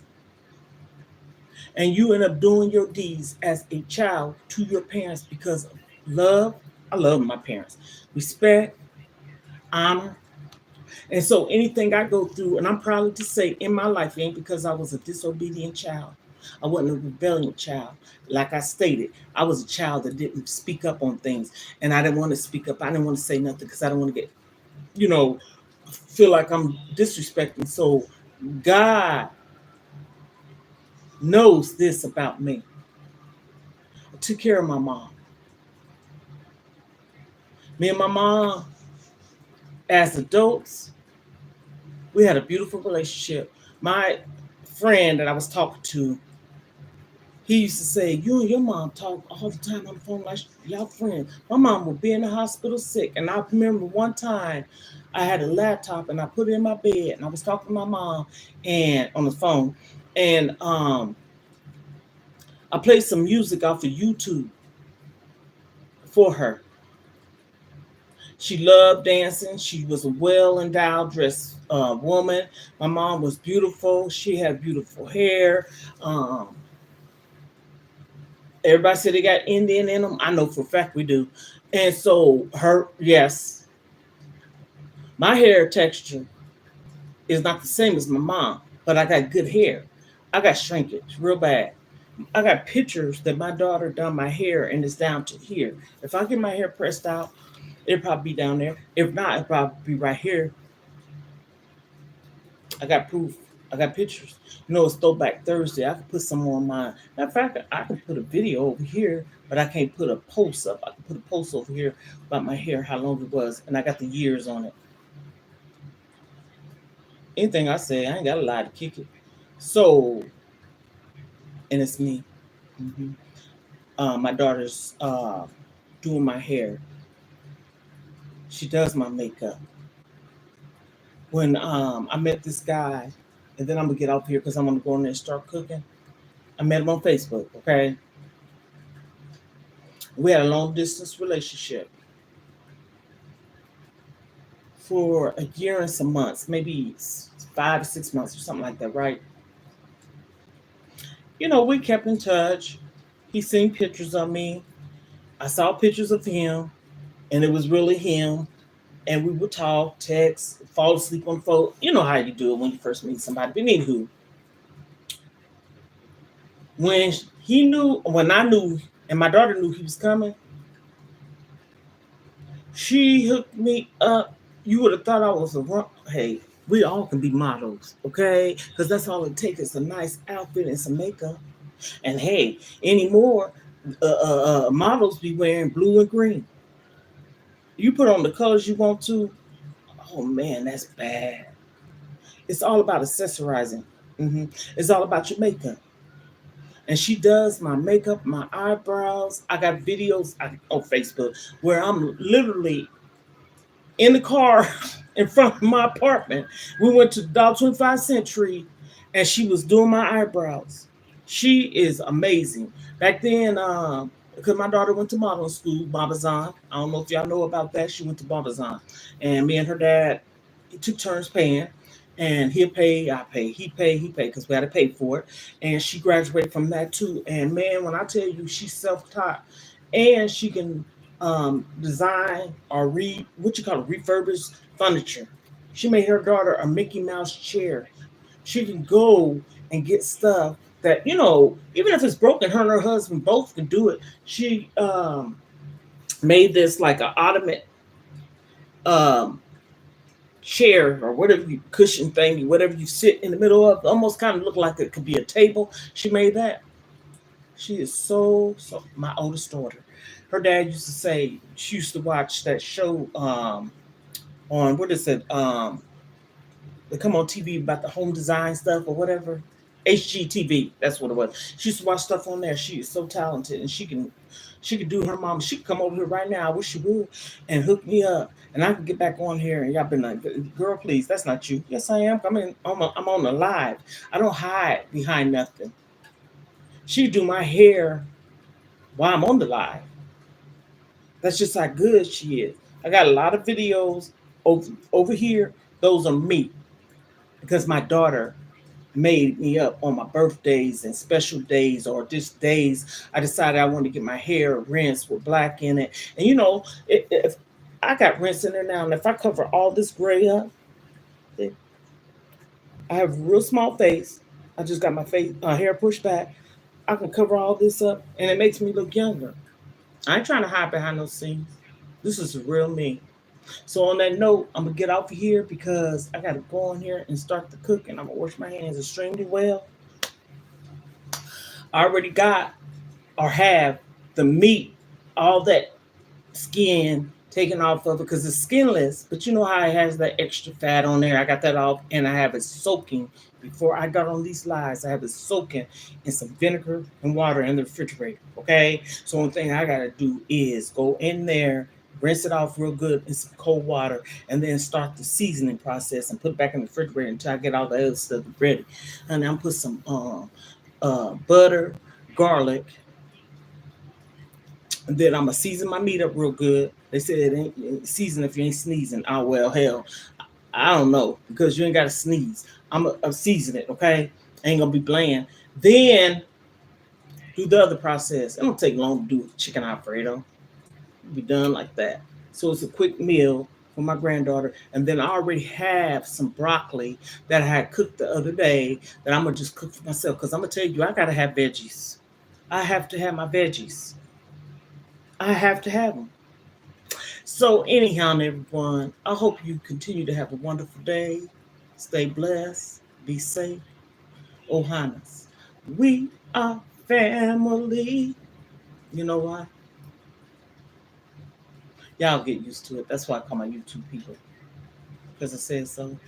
and you end up doing your deeds as a child to your parents because of love. I love my parents. Respect, honor. And so anything I go through, and I'm proud to say in my life, ain't because I was a disobedient child. I wasn't a rebellious child. Like I stated, I was a child that didn't speak up on things. And I didn't want to speak up. I didn't want to say nothing because I don't want to get, you know, feel like I'm disrespecting. So God knows this about me. I took care of my mom. Me and my mom, as adults, we had a beautiful relationship. My friend that I was talking to, he used to say, "You and your mom talk all the time on the phone like y'all friends." My mom would be in the hospital sick. And I remember one time I had a laptop and I put it in my bed and I was talking to my mom and on the phone. And I played some music off of YouTube for her. She loved dancing. She was a well endowed dressed woman. My mom was beautiful. She had beautiful hair. Um, Everybody said they got Indian in them. I know for a fact we do. And so yes, my hair texture is not the same as my mom, but I got good hair. I got shrinkage real bad. I got pictures that my daughter done my hair and it's down to here. If I get my hair pressed out, it'll probably be down there. If not, it'll probably be right here. I got proof. I got pictures. You know, it's Throwback Thursday. I could put some on mine. Matter of fact, I could put a video over here, but I can't put a post up. I can put a post over here about my hair, how long it was, and I got the years on it. Anything I say, I ain't got a lie to kick it. So, and it's me. Mm-hmm. My daughter's doing my hair. She does my makeup. When I met this guy, and then I'm gonna get off here because I'm gonna go in there and start cooking. I met him on Facebook. Okay, we had a long distance relationship for a year and some months, maybe 5 to 6 months or something like that, right? You know, we kept in touch. He seen pictures of me. I saw pictures of him, and it was really him. And we would talk, text, fall asleep on the phone. You know how you do it when you first meet somebody. But anywho, when when I knew, and my daughter knew he was coming, she hooked me up. You would have thought I was a wrong. Hey, we all can be models, okay? Because that's all it takes is a nice outfit and some makeup. And hey, anymore, models be wearing blue and green. You put on the colors you want to. Oh man, that's bad. It's all about accessorizing. It's all about your makeup. and she does my makeup, my eyebrows. I got videos on Facebook where I'm literally in the car in front of my apartment. We went to Dollar 25 Century, and she was doing my eyebrows. She is amazing. Back then, because my daughter went to modeling school, Babazon. I don't know if y'all know about that. She went to Babazon, and me and her dad, he took turns paying. And he'll pay, I pay, he pay, because we had to pay for it. And she graduated from that too. And man, when I tell you, she's self-taught, and she can design or what you call it, refurbish furniture. She made her daughter a Mickey Mouse chair. She can go and get stuff that, even if it's broken, her and her husband both can do it. She made this like an ottoman um, chair or whatever you cushion thing, whatever you sit in the middle of, almost kind of look like it could be a table. She made that. She is so my oldest daughter. Her dad used to say she used to watch that show on what is it? They come on TV about the home design stuff or whatever. HGTV, that's what it was. She used to watch stuff on there. She is so talented, and she can do her mom. She could come over here right now. I wish she would, and hook me up, and I can get back on here. And y'all been like, girl, please, that's not you. Yes, I am. I'm on the live. I don't hide behind nothing. She do my hair while I'm on the live. That's just how good she is. I got a lot of videos over here. Those are me because my daughter made me up on my birthdays and special days or just days. I decided I wanted to get my hair rinsed with black in it. And if I got rinse in there now, and if I cover all this gray up, I have a real small face. I just got my face hair pushed back. I can cover all this up, and it makes me look younger. I ain't trying to hide behind those scenes. This is real me. So on that note, I'm gonna get off of here because I gotta go on here and start the cooking. I'm gonna wash my hands extremely well. I already got or have the meat, all that skin taken off of it because it's skinless. But you know how it has that extra fat on there. I got that off, and I have it soaking. Before I got on these lives, I have it soaking in some vinegar and water in the refrigerator. Okay, so one thing I gotta do is go in there, rinse it off real good in some cold water, and then start the seasoning process and put it back in the refrigerator until I get all the other stuff ready. And I'm put some butter, garlic, and then I'm gonna season my meat up real good. They said it ain't season if you ain't sneezing. Oh well, hell, I don't know because you ain't got to sneeze. I'm gonna season it, okay? Ain't gonna be bland. Then do the other process. It don't take long to do chicken Alfredo. It'll be done like that. So it's a quick meal for my granddaughter. And then I already have some broccoli that I had cooked the other day that I'm gonna just cook for myself because I'm gonna tell you I gotta have veggies. I have to have my veggies. I have to have them. So, anyhow, everyone, I hope you continue to have a wonderful day. Stay blessed. Be safe. Ohana's. We are family. You know why? Y'all get used to it. That's why I call my YouTube people. Because it says so.